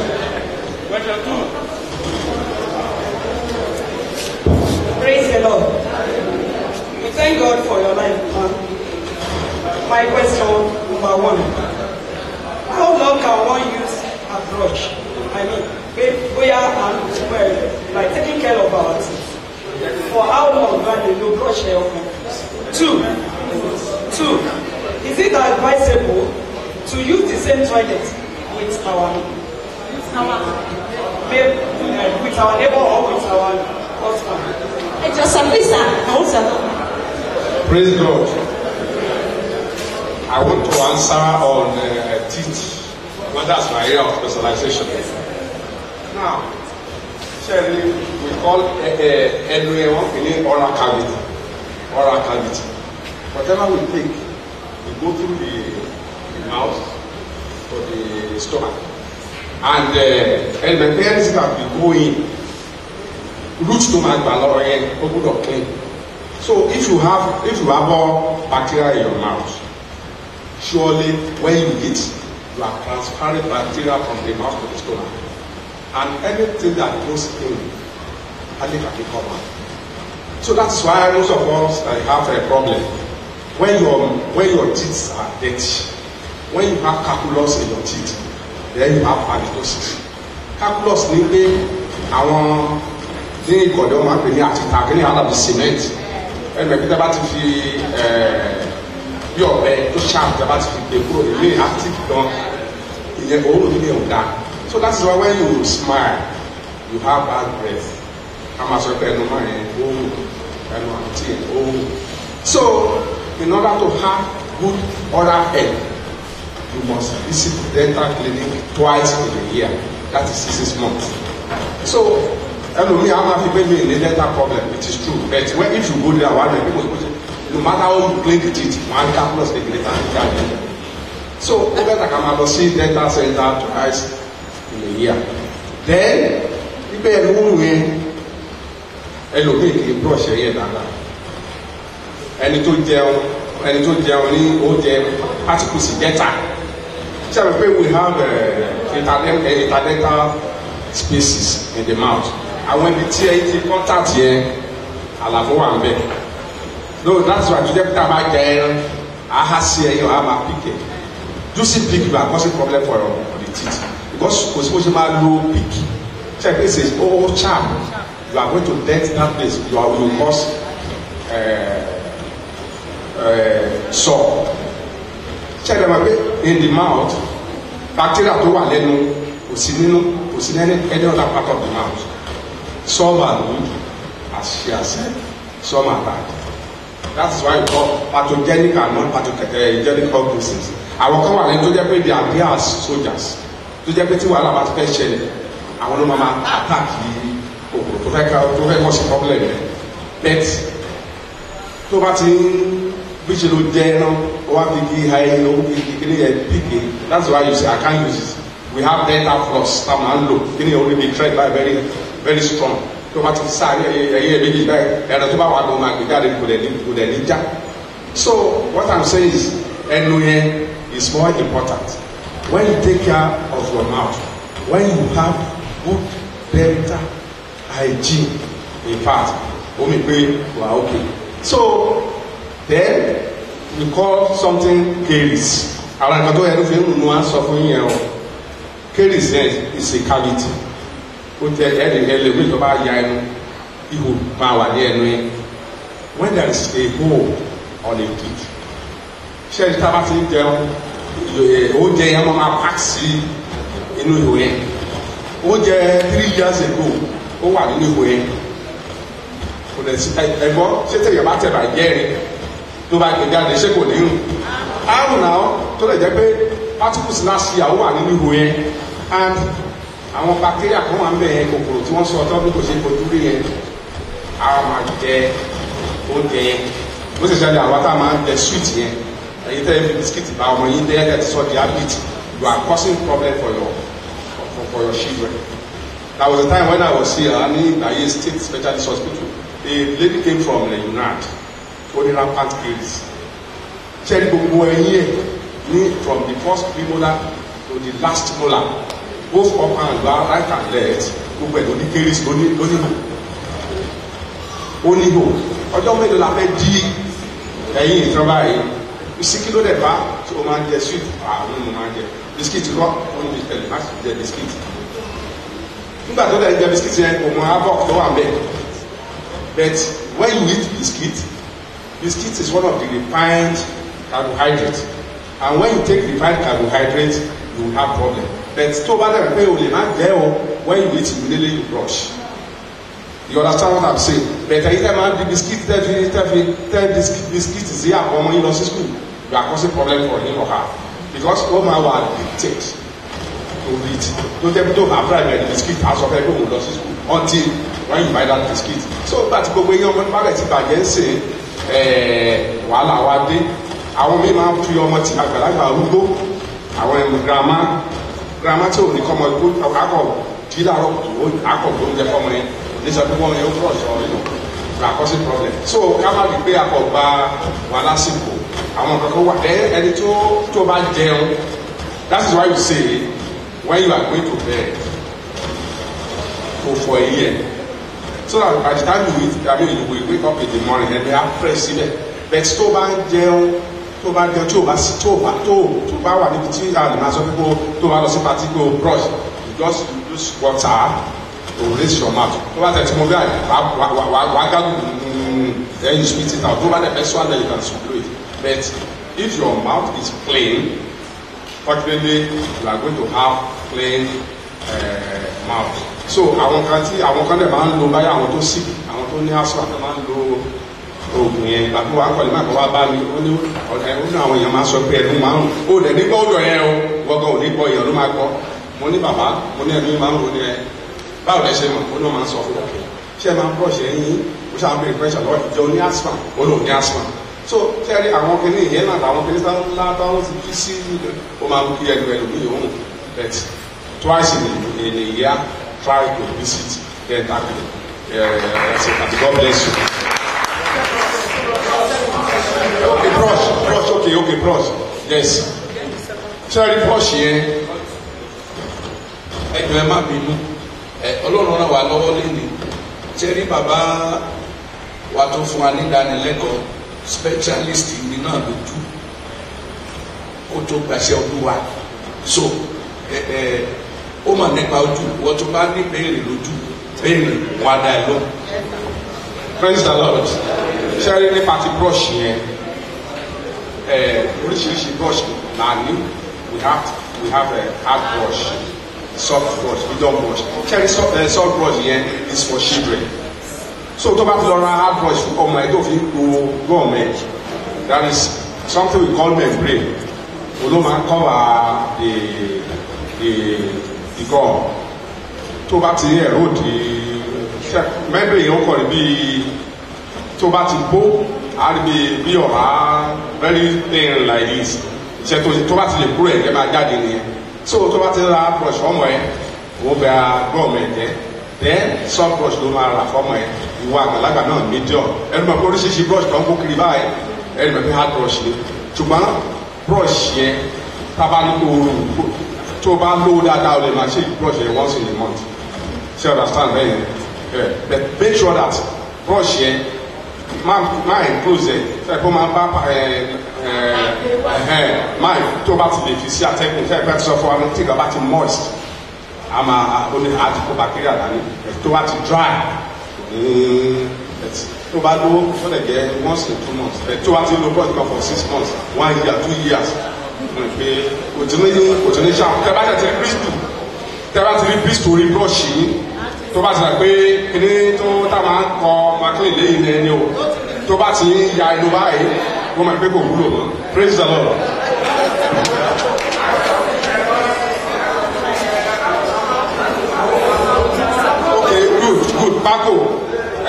Praise the Lord. We thank God for your life. My question number one: how long can one use a brush? I mean, like taking care of our teeth. For how long can you brush your Two, is it advisable to use the same toilet with our neighbor or with our husband? Praise God. I want to answer on teeth. Well, that's my area of specialization. Now, Sherry, we call everyone oral cavity. Oral cavity. Whatever we take, we go through the mouth or the stomach. And the parents that we go in, root stomach bacteria clean. So if you have all bacteria in your mouth, surely when you eat, you are transferring bacteria from the mouth to the stomach. And anything that goes in, can become out. So that's why most of us have a problem. When your teeth are dirty, when you have calculus in your teeth, then you have halitosis. Calculus ní pé àwọn ní ìkọ̀dọ̀ máa ń pè ní àtìta kí ní alábi cement. Ẹnu ẹ̀bí tábà ti fi bí ọ̀bẹ tó sharp tábà ti fi gbé kúrò ní active gan ìyẹn òórùn ní ọ̀dà. So that's why when you smile, you have bad breath. Ká máa sọ pé ẹnu máa yẹn òórùn ẹnu àti òórùn. So in order to have good oral health, you must visit dental clinic twice in a year. That is 6 months. So, I'm not people in the dental problem. It is true. But if you go there, no matter how you clean the teeth, one calculus the greater. So, over the camera, see dental center twice in a year. Then, people who brush your hair. Ẹni tó jẹun ní oúnjẹ particles ìjẹta. So we have interdental spaces in the mouth. Àwọn ibi tí ẹ ti contact yẹn àlàfo wà ń bẹ̀. No, that's why today people are getting aha sí ẹyọ ama pick it. Juicy pick you are causing problem for the teeth because kò sí bó ṣe máa lo pick. Check this is sharp. You are going to dent that place. You will cause sore. Check them out in the mouth. Bacteria tó wà lẹ́nu kò sí any other part of the mouth. Some are good, as she has said, some are bad. That is why we call pathogenic and non-pathogenic organisms. Àwọn kan wà lẹ́nu tó jẹ́ pé they are there as soldiers. Tó jẹ́ pé tí wàhálà bá ti fẹ́ ṣẹlẹ̀, àwọn ló máa attack òkú tó fẹ́ kọ́ sí problem yẹn. But tó bá ti bí ṣe ló jẹ́ náà, ó wá fi kí ayé owó kékeré yẹn píkè. That's why you say I can't use it. We have delta plus tá máa ń lò kí ni orí mi trade by very very strong. Tó bá ti sáré ẹyẹ méjì báyìí ẹ̀rọ tó bá wà ló máa gbé jáde kò dẹ̀ ní já. So what I'm saying is ẹnu yẹn is more important. When you take care of your mouth, when you have good dental hygiene, in fact, omi pe wa okay. So then we call something caries. Àwọn ìgbà tó yẹ ló fi ń nu aṣọ fún yẹn o. Caries is a cavity. Ó jẹ ẹlẹ́gbẹ̀ẹ́ tó bá ya ẹnu ihò máa wà ní ẹnu yẹn. When there is a hole on a teeth, ṣé ẹni tá a bá ti ń jẹun oúnjẹ yẹn máa pack sí inú ihò yẹn. Oúnjẹ 3 years ago ó wà nínú ihò yẹn. Kò lè sí ẹ̀gbọ́n ṣé tẹ̀yẹ̀ bá tẹ̀ bá jẹ́rìí tó bá gbé jáde ṣé kò ní rùn. Àrùn náà tó lè jẹ́ pé particles last year ó wà nínú ihò yẹn and àwọn bacteria kan wà ń bẹ̀ yẹn kòkòrò tí wọ́n sọ ọtọ́ bí kò ṣe fojú rí yẹn ara máa jẹ oúnjẹ yẹn ó sì ṣẹlẹ̀ àwọn tá a máa ń jẹ sweet yẹn ẹ̀yin tẹ́ ẹ fi bisikíìtì bá ọmọ yín dé ẹ̀ ti sọ diabetes you are causing problem for your children. There was a time when I was here ní Ìgbàyè State Specialist Hospital a lady came from the United ó ní rampant caries ṣẹ́ni gbogbo ẹ̀yìn ẹ̀ ní from the first premolar to the last molar both up and down right and left gbogbo ẹ̀ ló ní caries lóníhò ọjọ́ mélòó la fẹ́ di ẹ̀yìn ìjọba yìí bisikì ló dẹ̀ bá tí o máa ń jẹ sweet àwọn ọmọ máa ń jẹ bisikì kọ́ ó ní bisikì má sì jẹ bisikì nígbà tó dẹ̀ jẹ bisikì yẹn kò mọ abọ́ tó wà bẹ́ẹ̀ but when you eat biscuit is one of the refined carbohydrates and when you take refined carbohydrates you will have problem but tó bá dẹ̀ pé o lè má jẹ́ o when you eat immediately you brush. You understand what I'm saying? But every time I do biscuit, biscuit is here for money in school. You are causing problem for him or her because all my will dictate to eat. Don't tell me to have private biscuit as of every home lost school until when you buy that biscuit. So that's go when you're married to again say, while I was there, I want me to do your money. I like my rugo. I want grandma to come and put a alcohol. Did I go for money? These are people in your brush or you are causing problem. So ká má di pé akọ̀gbà wà lásìkò àwọn kankan wà ẹni tó bá jẹun. That is why you say when you are going to bed go for a year so that by the time you eat I mean you will wake up in the morning and they are fresh síbẹ̀. But tó bá jẹun tí o bá wà níbi tí àlùmọ́ aṣọ pípọ̀ tó bá lọ sí pàtí kó brush you just use water to raise your mouth. Over the time, then you spit it out. Over the next one, then you can swallow it. But if your mouth is clean, fortunately, you are going to have clean mouth. So, àwọn kan dẹ̀ máa ń lo báyà àwọn tó sick, àwọn tó ní asthma tó máa ń lo oògùn yẹn. Bàbá wa kọ́ni máa kọ́ wá bá mi. Ó ní àwọn èèyàn máa sọ pé ẹnu máa ń ó dẹ̀ nígbà ó dọ̀ yẹn o. Gbọ́ngàn ò ní gbọ́ èèyàn ló máa gbọ́. Mo ní bàbá, mo ní ẹnu máa ń ro ní ẹ. Báwo lẹ ṣe mọ̀ ó náà máa ń sọ fún ọkẹ ṣé ẹ máa ń bọ̀ ṣe yín ó ṣáà ń bèrè pressure lọ́wọ́ ìjọ ní asthma ó lò ní asthma so kẹ́rì àwọn kìíní ìyẹn náà àwọn kìíní sáà ńlá táwọn ti fi sí ó máa ń kí ẹnu ẹlòmíì òun but twice in a year try to visit dental clinic and God bless you. Okay brush okay brush yes ṣẹ́rì brush yẹn ẹ̀dùn ẹ̀ má bínú. Ọlọ́run náà wà lọ́wọ́ lẹ́nu ṣe rí bàbá wa tó fún wa ní ìdánilẹ́kọ̀ọ́ specialist mi náà lójú kó tó gbàṣẹ Olúwa so ó mà nípa ojú wọ́n tó bá ní béèrè lójú béèrè wọn á dá ẹ lọ. Praise the Lord. Ṣé rí nípa ti brush yẹn oríṣiríṣi brush là ní we have a hard brush soft brush, medium brush. Cherry soft brush here is for children. So to back hard brush for my dog government, that is something we call membrane. We don't cover the gum. To back here, road the membrane you call be to back to bow, I'll be very thin like this. So to back to the brain, get my daddy in here. So to back to the hard brush somewhere, over government there. Then soft brush ló máa rà fọ́mọ ẹ̀ ìwọ àgbàlagbà náà medium ẹnu mọ̀ pé oríṣiríṣi brush kan kó kiri báyìí ẹnu mọ̀ pé hard brush ni ṣùgbọ́n brush yẹn tábà ní kó tó bá lówó dáadáa o lè máa ṣe brush yẹn once in a month ṣe understand bẹ́ẹ̀ yẹn but make sure that brush yẹn máa enclose ẹ̀ fẹ́ kó máa bá máa tó bá ti lè fi sí atẹ́gùn fẹ́ pẹ́ tí sọ fún wa tí ìgbà bá ti moist. Only hard to bacteria than it. To dry. To low for again once in 2 months. To low for 6 months, 1 year, 2 years. Okay. Continuation. Tẹ́bá ti brush yìí. Tó bá ti rà pé kíní tó tá máa ń kọ maclean lẹ́yìn ẹni o. Tó bá ti ya inú báyìí, wọ́n máa pé kò wúlò mọ́. Praise the Lord. Good, Paco.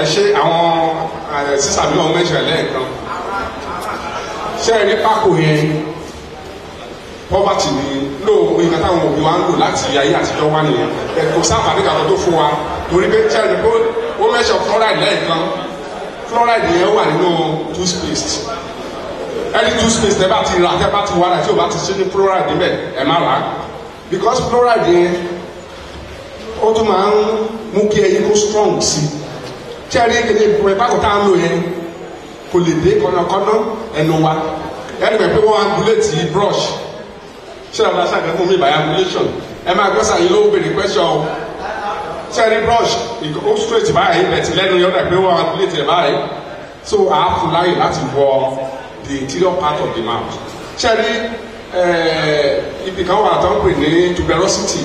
Ẹ ṣe àwọn sísàmì náà mẹ́sàn-án lẹ́ẹ̀kan. Ṣé ẹ ní Paco yẹn? Poverty ni lóò nǹkan táwọn òbí wa ń lò láti ayé àtijọ́ wá nìyẹn. Kò sáfàdé kankan tó fún wa. Torí pé ṣé ẹ ní ó mẹ́sàn fluoride lẹ́ẹ̀kan. Fluoride yẹn wà nínú toothpaste. Ẹni toothpaste tẹ́ bá ti rà tẹ́ bá ti wá rà tí o bá ti ṣe ní fluoride níbẹ̀ ẹ má rà á. Because fluoride yẹn ó tún máa ń mú kí ẹyin kó strong sí i tí a rí kéde ìpàkọ́ tá a ń lò yẹn kò lè dé kọ́nàkọ́nà ẹnu wa ẹni pẹ̀ pé wọ́n angulate brush ṣé ọ̀dà ṣàkẹ́ fún mi by angulation ẹ máa gbọ́ sàyìn ló bèrè question ṣé ẹ rí brush ó straight báyìí bẹ̀tì lẹ́nu yọ̀dà pé wọ́n angulate ẹ̀ báyìí so a fún láyè láti wọ the interior part of the mouth ṣé ẹ rí ibi kan wà tó ń pè ní tuberosity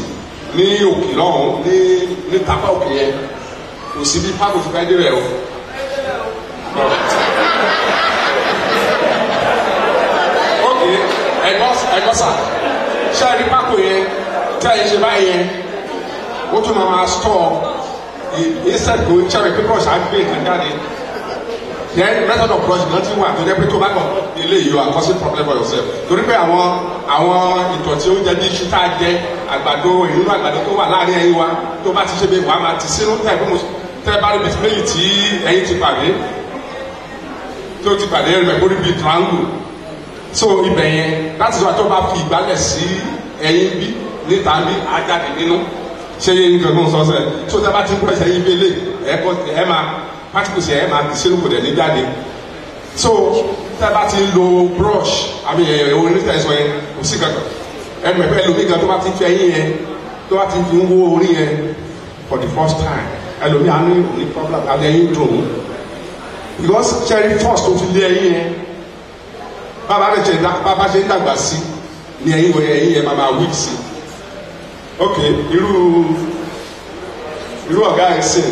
ní òkè lọ́hùn ní tápá òkè yẹn kò sí bí pákó ti fẹ́ dé rẹ̀ o. ok ẹ̀gbọ́sà ṣé ẹ rí pákó yẹn tí a yẹ ṣe báyìí yẹn ó tún máa store instead kò ṣe rẹ̀ pé brush á gbé nǹkan jáde then method of brush náà ti wà tó jẹ́ pé tó bá kàn ilé yìí o causing problem for yourself torí pé àwọn ìtọ̀ tí ó jẹ́ bí iṣu tá a jẹ àgbàdo ìrúnú àgbàdo tó wà láàrin ẹyin wa tó bá ti ṣe bẹ́ẹ̀ wà á máa ti sínú tẹ́ bá rí bìtì méjì tí ẹyin ti pàdé tó ti pàdé ẹ̀rọ ẹ̀kọ́ rí bíi triangle so ibẹ̀ yẹn láti sọ àti tó bá fi ìgbálẹ̀ sí ẹyin bí níta bí ajáde nínú ṣé yẹn nǹkan tó ń sọ sẹ́ẹ̀ tó tẹ́ bá ti ń pèsè ẹyin bẹ́ẹ̀ lé ẹ̀ máa particles yẹn máa ti sínú kò dẹ̀ ní jáde so tẹ́ bá ti ń lo brush àbí oníta ẹ̀sọ́ yẹn kò sí kankan ẹnu ẹ̀fẹ́ ẹlòmíì gan tó bá ti ń fi ẹyin yẹn tó bá ti fi ń wó orí yẹn for the first time ẹlòmíì á ní problem àbí ẹyin dùn ún because cherry first tó fi lé ẹyin yẹn bàbá ṣe ń dàgbà sí ni ẹyin yẹn máa weak sí ok irú ọ̀gá ẹ̀ sìn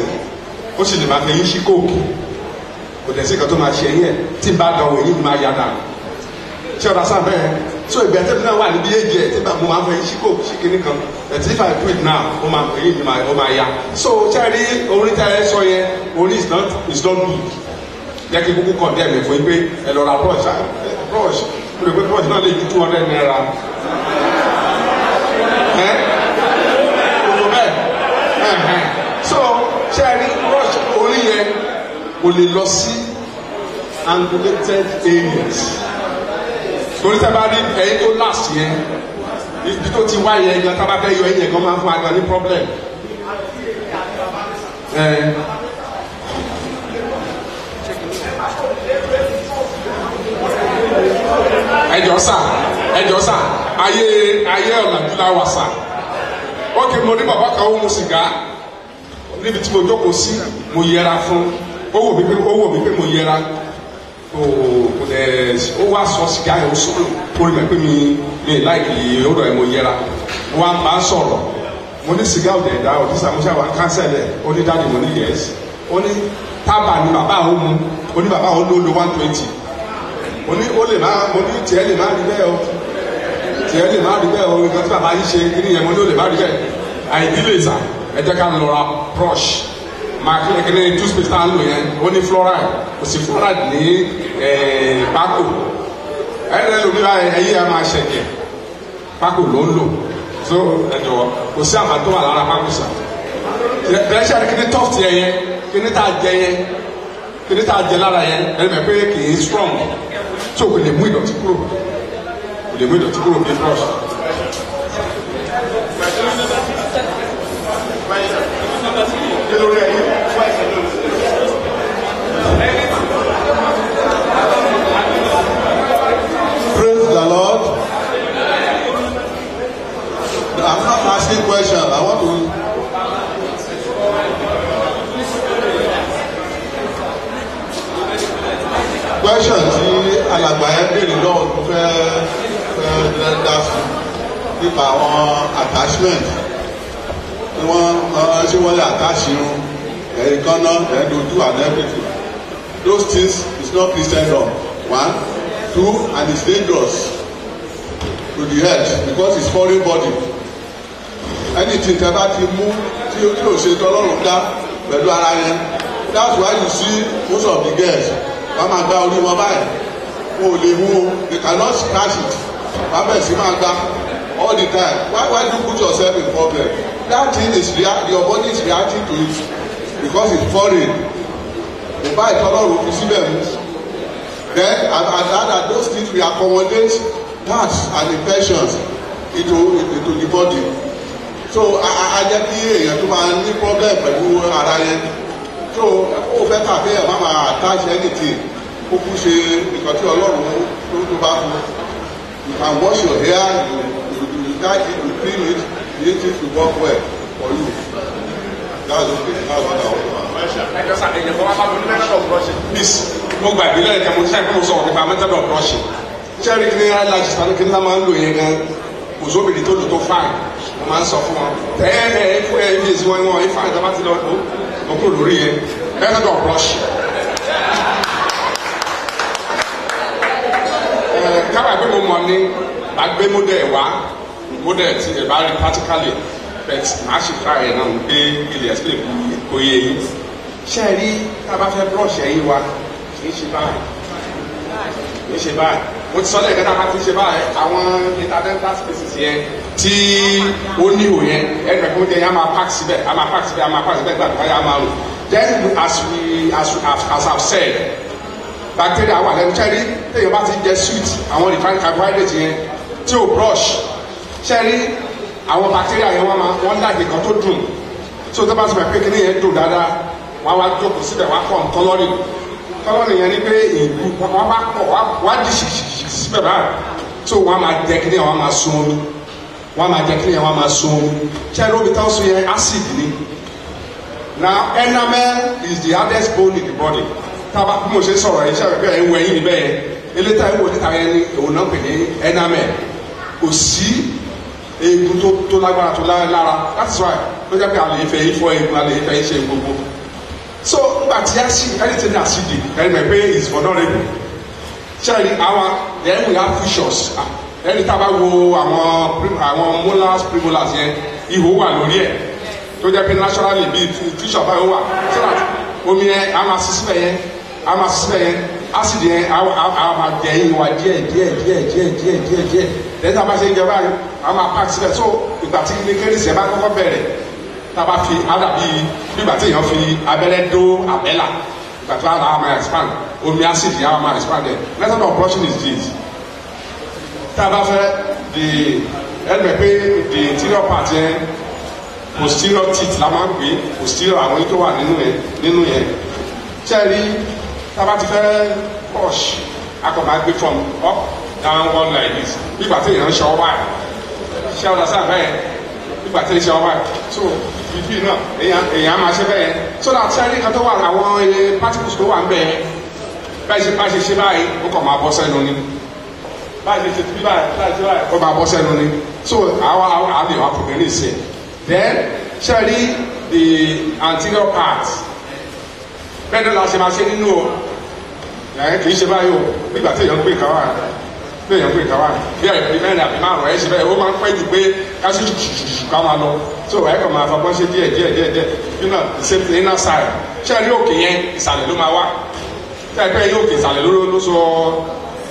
ó sì lè máa fẹ́ yín sí kóòkì kò dẹ̀ sí nǹkan tó máa ṣe yín ẹ̀ tí n bá dán wò yín máa yá dànù ṣé ọ̀dà sáà bẹ́ẹ̀ so ìgbà tẹ́lẹ̀ náà wà níbi èjì ẹ̀ tí mo máa fẹ́ yín sí kóòkì sí kinní kan but if I do it now ó máa fẹ́ yín ó máa yá so ṣé ẹ rí orin tí a sọ yẹn orin is not good jẹ́ kí kúkú kàn dé ẹ̀mí fún yín pé ẹ lọ ra brush mo lè pé brush náà lè ju 200 naira so ṣé ẹ rí brush orí yẹn kò lè lọ sí angulated areas torí tá a bá rí ẹyin tó last yẹn ibi tó ti wá yẹn gan tá a bá fẹ́ yọ ẹyin yẹn gan máa ń fún agan ní problem ẹjọ sà ayé ọ̀làjú la wà sà ok mo ní bàbá kan ó mu sìgá níbi tí mo jókòó sí mo yẹra fún ó wò mí pé mo yẹra ó wá sọ sìgá yẹn ó sọ̀rọ̀ torí pé mi láìkì ọ̀rọ̀ ẹ̀ mo yẹra wọ́n á máa sọ̀rọ̀ mo ní sìgá ọ̀dẹ̀ ẹ̀dá ọ̀dẹ̀ sàmúṣà wà kánsẹ̀lẹ̀ ó ní dáàdì mo ní yẹs ó ní tábà ní bàbá àwọn mu ó ní bàbá àwọn ló lo 120 ó ní ó lè má mo ní tiẹ̀ lè má rí bẹ́ẹ̀ o tiẹ̀ lè má rí bẹ́ẹ̀ o nǹkan tí bàbá yìí ṣe kí ni yẹn mo ní ó lè má rí bẹ́ẹ̀ àìdílé ìsà ẹ jẹ́ ká lọ ra brush máa kí ni toothpaste tá a ń lò yẹn ó ní fluoride kò sí fluoride ní pákó ẹ̀rẹ́ lómi báyìí ẹ̀yìn ẹ̀ máa ṣẹ̀jẹ̀ pákó ló ń lò so ẹ̀jọ̀ kò sí àmà tó wà lára pákó sà bẹ́ẹ̀ ṣe kí ni tọ́fù yẹn yẹn kí ni tá a jẹ yẹn kí ni tá a jẹ lára yẹn ẹni mẹ́ pé kì í strong so kò lè mú ìdọ̀tí kúrò kò lè mú ìdọ̀tí kúrò bí brush. Praise the Lord. I'm not asking questions. I want to. Question tí alàgbà yẹn béèrè lọ́wọ́ tó fẹ́ dá sí nípa àwọn attachment tí wọ́n lè attach irun èékánná ẹ̀ẹ́dọ̀dú and everything. Those things is not Christendom. 1, 2, and it's dangerous to the health because it's foreign body. Anything tẹ́ bá ti mú tí o ṣe tọ́lọ́run dá pẹ̀lú ara yẹn. That's why you see most of the girls wọ́n máa gba orí wọn báyìí wọn ò lè mú o they cannot scratch it wọ́n bẹ̀ sí máa gba all the time why do you put yourself in problem that thing is your body is reacting to it because it's foreign the bá ìtọ́lọ́run fi síbẹ̀ mú then and those things will accommodate parts and infections into the body so a jẹ́ kí èèyàn tó máa ní problem pẹ̀lú ara yẹn so ó fẹ́ kàfé ẹ̀ máa máa attach anything ó kú ṣe nǹkan tí ọlọ́run tó bá fún you can wash your hair you guide it you clean it you need it to work well for you that's okay that's what I want to ẹ jọ sá ẹ̀yẹ̀ fọwọ́ bá mi ní method of brushing please mo gbàgbé lẹ́yìn kan mo ṣe àìkú mo sọ̀rọ̀ nípa method of brushing ṣẹ́ẹ̀rì kí ni alájí sani kí ni náà máa ń lò yẹn gan kò sóbìrì tó lò tó fáìn mo máa ń sọ fún wọn ẹ fún ẹ bí èsì wọn wọn ẹ fáìn tó bá ti lọ mo kúrò lórí yẹn method of brushing. kábà pé mo mọ̀ ní àgbé model wá model ti ẹ̀ bá rí practically but màá ṣe ká ẹ̀ náà gbé ilé explain kò yé yín ṣe rí tá a bá fẹ́ brush ẹ̀yìn wa kì í ṣe báyìí kì í ṣe báyìí mo ti sọ lẹ́ẹ̀kan tá a bá ti ṣe báyìí àwọn interdental spaces yẹn tí ó níhò yẹn ẹgbẹ́ kó jẹ́ yẹn a máa park síbẹ̀ a máa park síbẹ̀ a máa park síbẹ̀ gbàdúrà yẹn a máa lò then as I've said bacteria wà lẹ́nu ṣẹ́rí téèyàn bá ti jẹ sweet àwọn refined carbohydrates yẹn tí ò brush ṣẹ́rí àwọn bacteria yẹn wọ́n láàyè kan tó dùn tí o tó bá ti bẹ̀ pé kíní yẹn dùn dáadáa wọ́n wá jókòó síbẹ̀ wá pọ̀ tọ́lọ́rì yẹn ni pé èlú wọ́n wá pọ̀ wá di ṣìṣìṣì síbẹ̀ báyìí tí o wọ́n máa jẹ kíní yẹn wọ́n máa sun omi wọ́n máa jẹ kíní yẹn wọ́n máa sun omi ṣẹ́rí omi táwọn sun yẹn acid ni now enamel is the hardest bone in the body tába bí mo ṣe sọ̀rọ̀ yìí ṣàbẹ̀ pé ẹ̀wọ̀ ẹ̀yìn níbẹ̀ yẹn eléta ẹ̀wọ̀ níta yẹn ni òun náà pè ní enamel kò sí eegun tó lágbára tó lára that's why ló jẹ́ pé àlè ìfẹ́ yìí fọ eegun àlè ìfẹ́ yìí ṣe gbogbo so nígbà tí acid anything acidic ẹni mọ̀ pé is vulnerable ṣẹ́ni àwọn then we have fissures ẹni tábà wo àwọn molars premolars yẹn ihò wà lórí ẹ̀ tó jẹ́ pé naturally bíi fissure báyìí ó wà so that omi yẹn a máa sisi bẹ yẹn acid yẹn a máa jẹ yín wa díẹ̀ lẹ́yìn tí a bá ṣe ń jẹ báyìí a máa pack síbẹ̀ so ìgbà tí ilé kérésì ẹ bá kọ́kọ́ bẹ̀rẹ̀ tá a bá fi ádàbí nígbà tí èèyàn fi abẹ́rẹ́ dó àbẹ́là ìgbà tí wàá máa expand omi acid yẹn a máa expand there method of brushing is this tá a bá fẹ́ ẹgbẹ́ pé the interior part yẹn posterior teeth la máa ń gbé posterior àwọn tó wà nínú yẹn ṣẹ́ẹ̀rí tábà ti fẹ́ brush akọ̀ máa gbé from up down one like this nígbà tí èèyàn ń ṣe ọwọ́ àì ṣe ọ̀dà sáà bẹ́ẹ̀ nígbà tí èèyàn ṣe ọwọ́ àì so bíbí náà èèyàn máa ṣe bẹ́ẹ̀ so that ṣẹ́ẹ̀rí kan tó wà àwọn particles tó wà ń bẹ́ẹ̀ báyìí ṣe báyìí ó kàn máa bọ́ sẹ́nu ni báyìí ṣe bí báyìí ó máa bọ́ sẹ́nu ni so àwọn àlè wà fún mi ní ìsìn Then, surely the anterior part. Bẹ́ẹ̀ni la ṣe máa ṣe nínú o. Kì í ṣe báyìí o. Nígbà tí èèyàn gbé ìkáwá bí èèyàn gbé ìkáwá bí ẹ̀rí mẹ́rin àbí márùn-ún ẹ̀ ṣe bẹ́ẹ̀ ó máa ń pẹ́ jù pé ká sì ṣùṣùṣù ká máa lọ. So ẹ̀ kàn máa fọgbọ́n ṣe díẹ̀. You know, the same thing inner side. Ṣé rí òkè yẹn ìsàlẹ̀ ló máa wá? Ṣé ẹ pẹ́ yóò òkè ìsàlẹ̀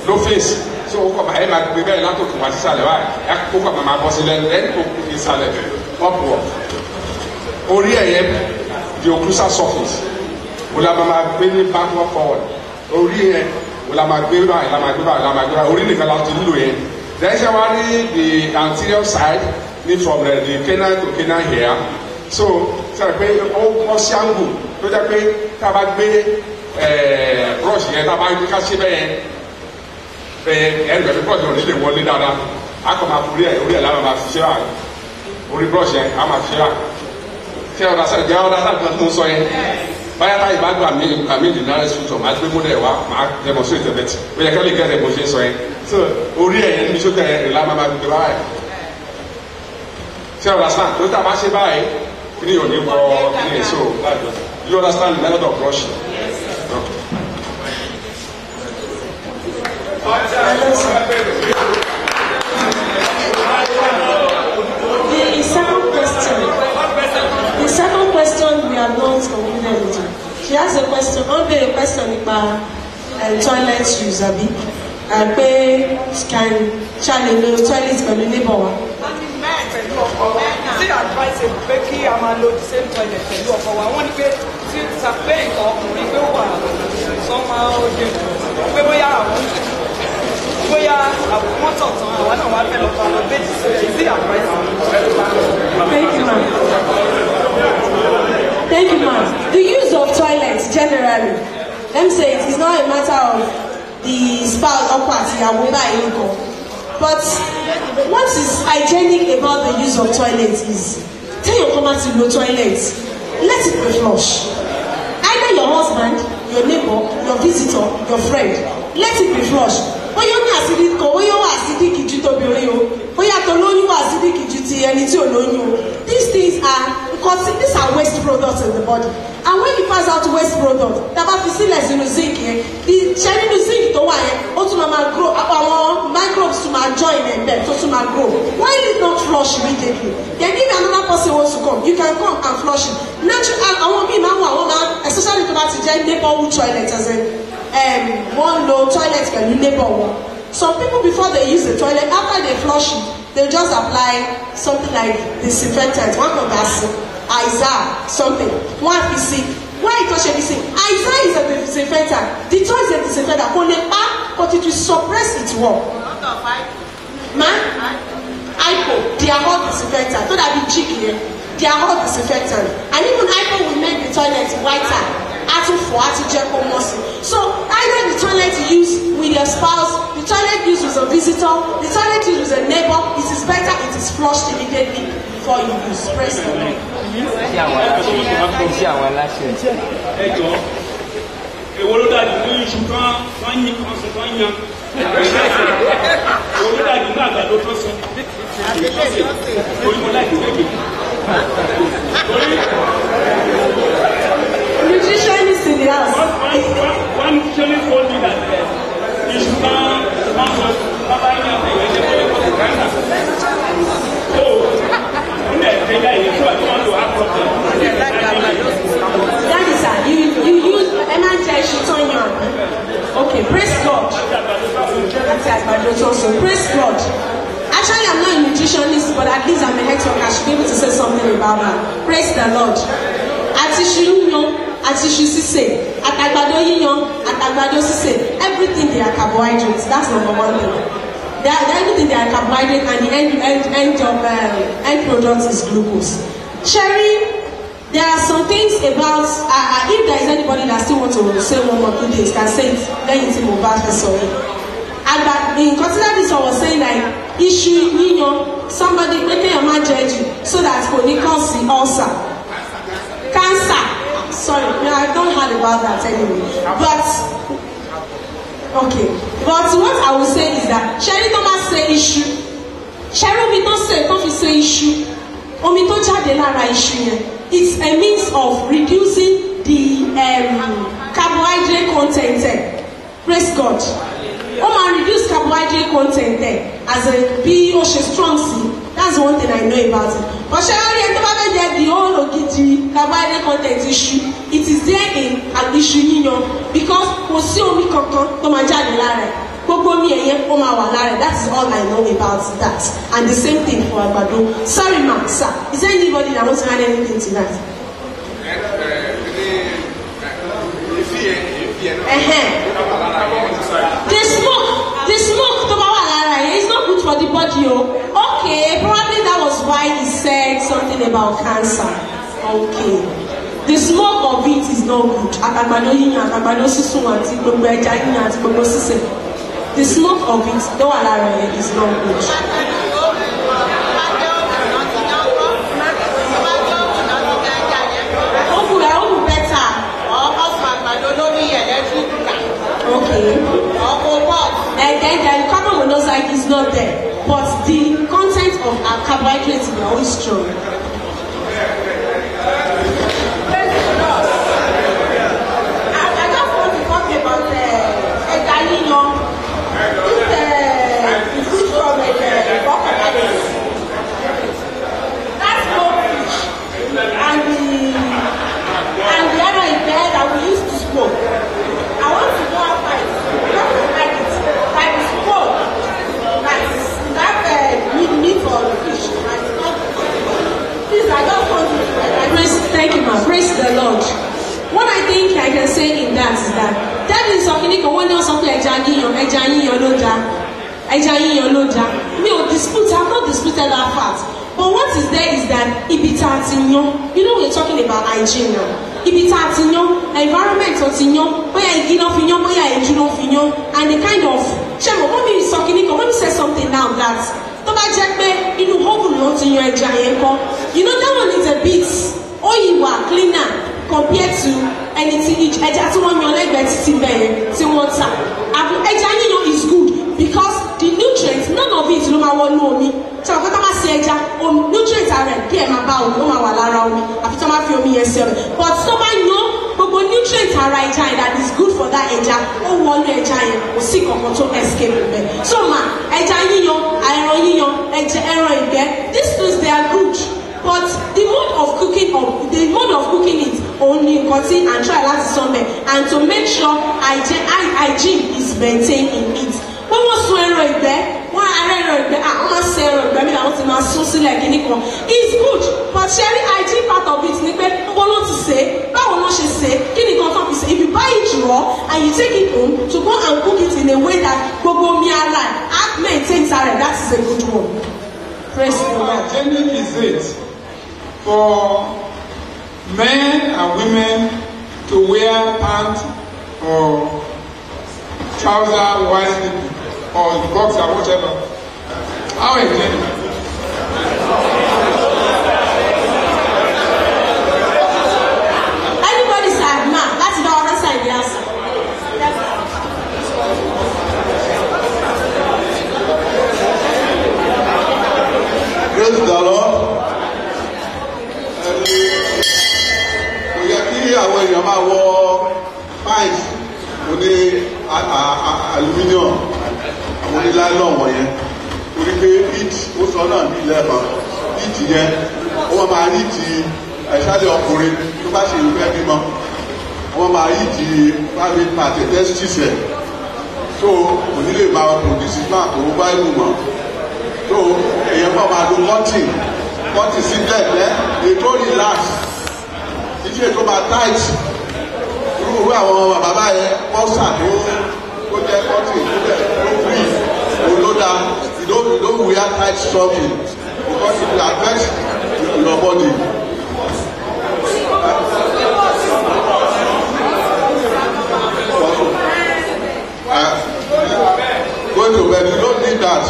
ló fèsì? So ó kọ̀ máa ẹ̀ máa gbé bẹ́ẹ̀ látòkè wá sísàlẹ̀ wá ẹ̀ kó kọ̀ máa bọ́ sílẹ̀ ẹ̀ kó ìsàlẹ̀ upward. Orí ẹ̀yẹ the occlusal surface wò la máa gbé ní backward forward. Orí yẹn wò la máa gbé báyìí la máa gbé báyìí orí nìkan la ti nílò yẹn. Then ṣe wá ní the anterior side ní from the canine to canine here. So ṣe pé ó ṣe angle tó jẹ́ pé tá a bá gbé brush yẹn tá a bá gbé ká ṣe bẹ́ẹ̀ ẹ̀rù ẹ̀fí brush yẹn ò ní lè wọlé dáadáa a kò máa forí ẹ̀ orí ẹ̀ lára máa fi ṣe wá orí brush yẹn a máa fi ṣe wá ṣé ọ̀dà sẹ́ni jẹ́ ọ̀dà sẹ́ni kan tó ń sọ yẹn báyà táyì bá gbà mí the nearest future máa gbé múlẹ̀ wá máa demonstrate bẹ́ẹ̀ tí ó yẹ kẹ́lẹ́ gẹ́rẹ́ bó ṣe ń sọ yẹn so orí ẹ̀ yẹn níbi tó tẹ̀ ẹ̀ lára máa gbé báyìí ṣé ọ̀dà sẹ́ni tó tà bá ṣe báyìí kí ni yóò ní kọ́ kí ni so you understand the method of brushing. The second question we have not concluded with. She has a question. On the question about toilet use, abi, pé can challenge the toilet pẹ̀lú neighbor wa. Ṣé advice pé kí a máa lo the same toilet pẹ̀lú ọkọ wa? Wọ́n ní pé tí sàpé nǹkan ọkùnrin pé ó wà sọ́mà ó dé pé bóyá àwọn tọ̀tàn àwa náà wá fẹ́ lọ pa àwọn méjì sórí ẹ̀ sí advice. Thank you, ma'am. Thank you, ma'am. The use of toilets generally, let me say it is not a matter of the spouse or party but what is hygienic about the use of toilets is tell your comma to your toilet, let it be flush. Either your husband, your neighbor, your visitor, your friend, let it be flush. Bóyá ní acidic kan, bóyá wà acidic ju tóbi orí o, bóyá tó lóyún wà acidic ju ti ẹni tí ò lóyún o. These things are because these are waste products in the body, and when you pass out waste products, taba fi sílẹ̀ sínú zinc yẹn, ṣe nínú zinc tó wà yẹn, ó tún máa grow, àwọn microbes tún máa join ẹ̀bẹ̀ tó tún máa grow. Why is it not flush immediately? Then if another person wants to come, you can come and flush it. Natural, àwọn míì máa ń wà, àwọn máa, especially tó bá ti jẹ́ neighborhood toilet as in one low toilet pẹ̀lú neighbor one. Some people before they use the toilet, after they flush it, they just apply something like disinfectant. One of us, Isa, something. One PC. Why it was PC? Isa is a disinfectant. The toy is a disinfectant. But it will suppress its work. Man, Ipo, they are hot disinfectant. Don't that be cheeky. They are hot disinfectant. And even Ipo will make the toilet whiter. So either the toilet you use with your spouse, the toilet used with a visitor, the toilet used with a neighbor, it is better it is flushed immediately before you use. Praise the Lord. Nutritionist in the house. One nutritionist told me that you should not That is sir, you use okay, praise God. Praise God. Actually, I'm not a nutritionist, but at least I'm a health worker. I should be able to say something about that. Praise the Lord. Everything they are carbohydrates. That's number one thing. Everything they are carbohydrates, and the end product is glucose. Sherry, there are some things about if there is anybody that still wants to say 1 or 2 days, can say it. Then you think about it. Sorry. And but in consider this, I was saying like issue, somebody making a man judge you so that you can see ulcer, cancer. Sorry, I don't heard about that anyway. But okay, but what I will say is that Sherry Thomas say issue. Sherry we don't say issue. omi tó jáde lára iṣu yẹn, it's a means of reducing the carbohydrate content there. Praise God. Ó máa reduce carbohydrate content there as a bí ó ṣe strong sí. That's one thing I know about it. But ṣe wá rí ẹni tó bá fẹ́ jẹ the whole ògidì carbohydrate content iṣu, it is there in iṣu yíyan because kò sí omi kankan tó máa jáde lára ẹ̀. Gbogbo omi ẹ̀yẹ ó máa wà lára ẹ̀. That is all I know about that. And the same thing for àgbàdo. Sorry ma, sir. Is there anybody that wants to add anything to that? The smoke tó bá wà lára ẹ̀ is not good for the body o. Okay, probably that was why he said something about cancer. Okay. The smoke of it is not good. Àgbàdo yíyan, àgbàdo sísun àti gbogbo ẹja yíyan àti gbogbo sísè. The smoke of it tó wà lára ẹ̀ is not good. Okay. And carbon monoxide is not there, but the content of our carbohydrates is always strong. I just want to talk about this food from crocodiles. That's goldfish, and the other is there that we used to smoke. I want to go outside. Not to like it. Like the smoke. Like that meat or fish. Like not. Please, I don't want to. Thank you, ma. Praise the Lord. What I think I can say in that is that is something you want to something ẹja yíyan ló dá. Me ò dispute. I'm not disputed that fact. But what is there is that ibita ti yan. You know we're talking about hygiene now. Ibita ti yan, environment ti yan, bóyá igi náà fi yan, bóyá èédú náà fi yan, and the kind of ṣẹ́mo wọ́n mi sọ kìíní kan, wọ́n mi say something now that tó bá jẹ́ pé inú oven ló ti yan ẹja yẹn kọ́, you know that one is a bit oyiwa cleaner compared to anything ẹja tí wọ́n yan lẹ́gbẹ̀ẹ́ títí bẹ́ẹ̀ tí wọ́n tà. Ẹja yíyan is good because the nutrients none of it ló máa wọnú omi. Ṣé ọ̀pọ̀ tó máa ṣe ẹja nutrients are rẹ̀ kí ẹ̀ máa bá omi ó máa wà lára omi àfi tó máa fi omi yẹn sí ọ̀rẹ́. But tó bá yan gbogbo nutrients ara ẹja yẹn that is good for that ẹja ó wọnú ẹja yẹn kò sí kankan tó escape bẹ́ẹ̀. So ma ẹja yíyan, ẹran yíyan, ẹran ìgbẹ́ these things they are good. But the mode of cooking it only continue and try láti somewhere and to make sure hygiene is maintained in it. Wọ́n wọ́n sun ẹran ìgbẹ́, wọ́n ara ẹran ìgbẹ́, wọ́n máa ṣe ẹran ìgbẹ́ mi làwọn ti máa sún sílẹ̀ kíní kan. It's good, but sharing hygiene part of it ni pé wọ́n ló ti ṣe, báwo ló ṣe ṣe, kí ni kan tó fi ṣe. If you buy it raw and you take it home to go and cook it in a way that gbogbo mi ara ẹ̀ maintains ara ẹ̀, that is a good one. Praise the Lord. Hygienic is it for men and women to wear pants or trouser wisely or boxer whatever. How hygienic? Anybody side man, that's the other side the answer. Praise the Lord. Kò yẹ kí àwọn èèyàn máa wọ pint oní aluminium àwọn oní nylon wọ̀nyẹn torí pé heat ó sọ náà ní ilẹ̀-ẹ̀kan heat yẹn wọ́n máa rí ti ẹ̀ṣálẹ̀ ọkùnrin tó bá ṣe ìfẹ́ bímọ wọ́n máa rí ti private part testis ẹ̀ so kò ní lè máa produce sperm tó bá ìlú mọ́ so èèyàn kan máa lo cotton sí tẹ̀lẹ́ ètò relax títí ètò máa tight irú àwọn bàbá yẹn pọ́sà tó jẹ́ cotton tó jẹ́ tó free òun ló dáa you don't wear tight something because it will affect your body. Going to bed, you don't need that.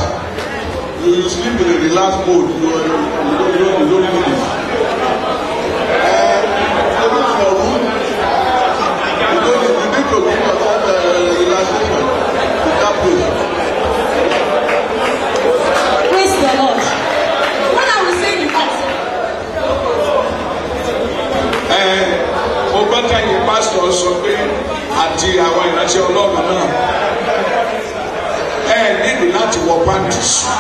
You sleep in a relaxed mode. You don't need it. Even in your room, you need to give yourself relaxation in that place. Praise the Lord. What I was saying is that mo gbọ́ kẹ́yìn pásítọ̀ sọ pé àti àwọn ìránṣẹ́ ọlọ́run náà ẹ nílò láti wọ pàǹtì sùn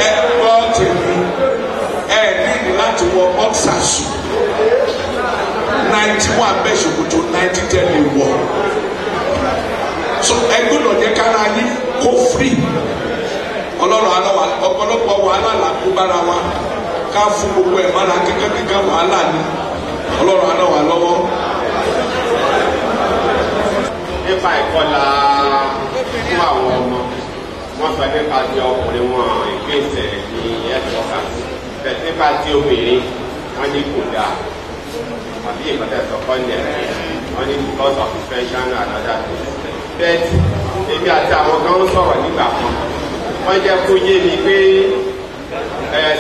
ẹ gbọ́ tèmi ẹ nílò láti wọ bọ́ksà sùn 91 bẹ́ẹ̀ ṣòkòtò 90 tẹ́lẹ̀ wọ̀ so ẹ gbọ́dọ̀ jẹ́ kára yín kó free ọlọ́run aláwa ọ̀pọ̀lọpọ̀ wàhálà làkú bára wa ká fún gbogbo ẹ̀ mọ́ra kíkẹ́ wàhálà ni ọlọ́run aláwa lọ́wọ́. nípa ìkọlà fún àwọn ọmọ wọn sọ nípa ti ọkùnrin wọn ìgbésẹ̀ ní ẹ̀tọ́ka bẹ́ẹ̀ nípa ti obìnrin wọn ní kò dáa àbí ìkọ̀tẹ́ sọ̀kọ́ ní ẹ̀rẹ́ wọn ní because of infection and other things bẹ́ẹ̀ èmi àti àwọn kan ń sọ̀rọ̀ nígbà kan wọ́n jẹ́ kó yé mi pé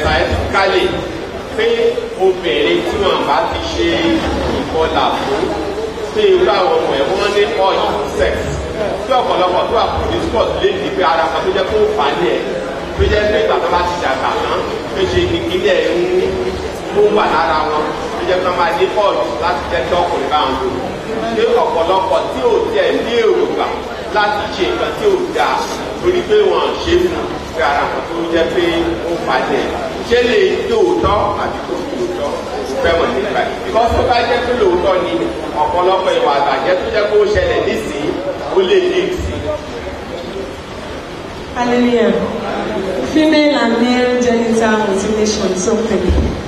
scientifically pé obìnrin tí wọ́n bá ti ṣe ìkọlà fún pé irú àwọn ọmọ ẹ̀ wọ́n ní urge sex tí ọ̀pọ̀lọpọ̀ tó wà fún discourse lè di pé ara kan tó jẹ́ kó fà á ní ẹ̀ tó jẹ́ pé ìgbà tó bá ti dàgbà tán tó ṣe ìpínlẹ̀ ń wà lára wọn tó jẹ́ pé wọ́n máa ní urge láti jẹ́ kí ọkùnrin bá wọn lò pé ọ̀pọ̀lọpọ̀ tí ò tiẹ̀ ní èrògbà láti ṣe nǹkan tí ò dáa torí pé wọ́n ṣe fún pé ara kan tó jẹ́ pé ó fà á ní ẹ̀ ṣé lè lóòótọ́ àbí kò lóòótọ́ fẹ́ mọ̀ nípa ẹ̀ because tó bá jẹ́ pé lóòótọ́ ni ọ̀pọ̀lọpọ̀ ìwà àgbàjẹ́ tó jẹ́ pé ó ṣẹlẹ̀ nísìnyí ó lè ní ìsìn. Hallelujah. Female and male genital mutilation, something.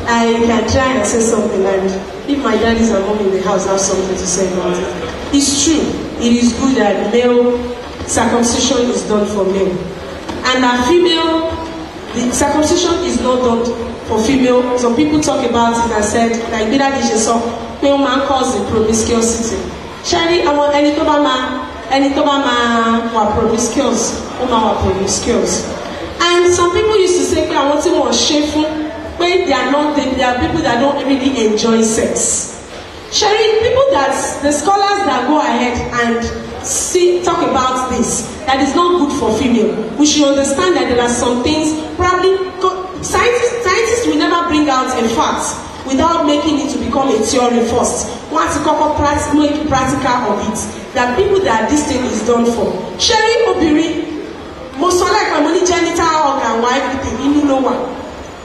I can try and say something, and if my daddies and mom in the house have something to say about it. It's true. It is good that male circumcision is done for male. And a female, the circumcision is not done for female. Some people talk about it and said, like Bida Dishe so, male man cause the promiscuity. Sherry, I want any to were promiscuous, promiscuous. And some people used to say, I want to more shameful, when they are people that don't really enjoy sex. Sherry, people the scholars that go ahead and talk about this, that is not good for female. We should understand that there are some things, probably, scientists will never bring out a fact without making it to become a theory first. Once you make practical of it, that people that this thing is done for. Sherry Obiri, most like my money genital organ, why everything, you know what?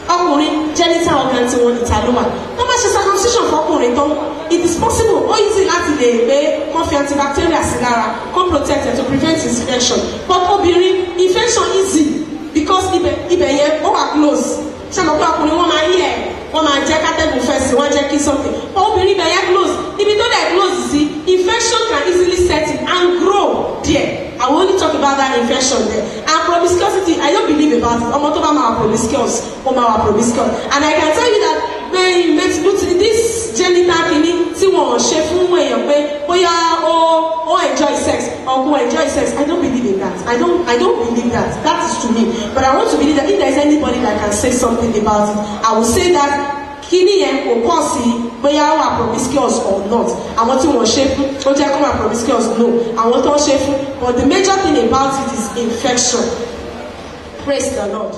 Ọkùnrin genital organ tí wọ́n ìta ló wà. Tó bá ṣe circumcision fọkùnrin tán, it is possible ó easy láti lè gbé kọ́fí antibacterial sí lára, come protect to prevent infection. But obìnrin infection easy because ibẹ̀ yẹn ó wà close. Ṣé àmọ́ pé ọkùnrin wọ́n máa yí ẹ̀, wọ́n máa jẹ́ kátẹ́gùn fẹ́sì, wọ́n jẹ́ kí something. But obìnrin ibẹ̀ yẹn close. Ibi tó dẹ̀ close sí, infection can easily set in and grow there. I will only talk about that infection there. And promiscuity, I don't believe about it. Ọmọ tó bá máa promiscuous, ó máa promiscuous. And I can tell you that when you met this genital kini tí wọ́n ṣe fún èèyàn pé bóyá ó enjoy sex or who enjoy sex, I don't believe in that. I don't believe that. That is to me. But I want to believe that if there is anybody that can say something about it, I will say that kini yẹn kò kọ́ sí bóyá wà promiscuous or not. Àwọn tí wọ́n ṣe fún ó jẹ́ kó wà promiscuous, no. Àwọn tó ń ṣe fún, but the major thing about it is infection. Praise the Lord.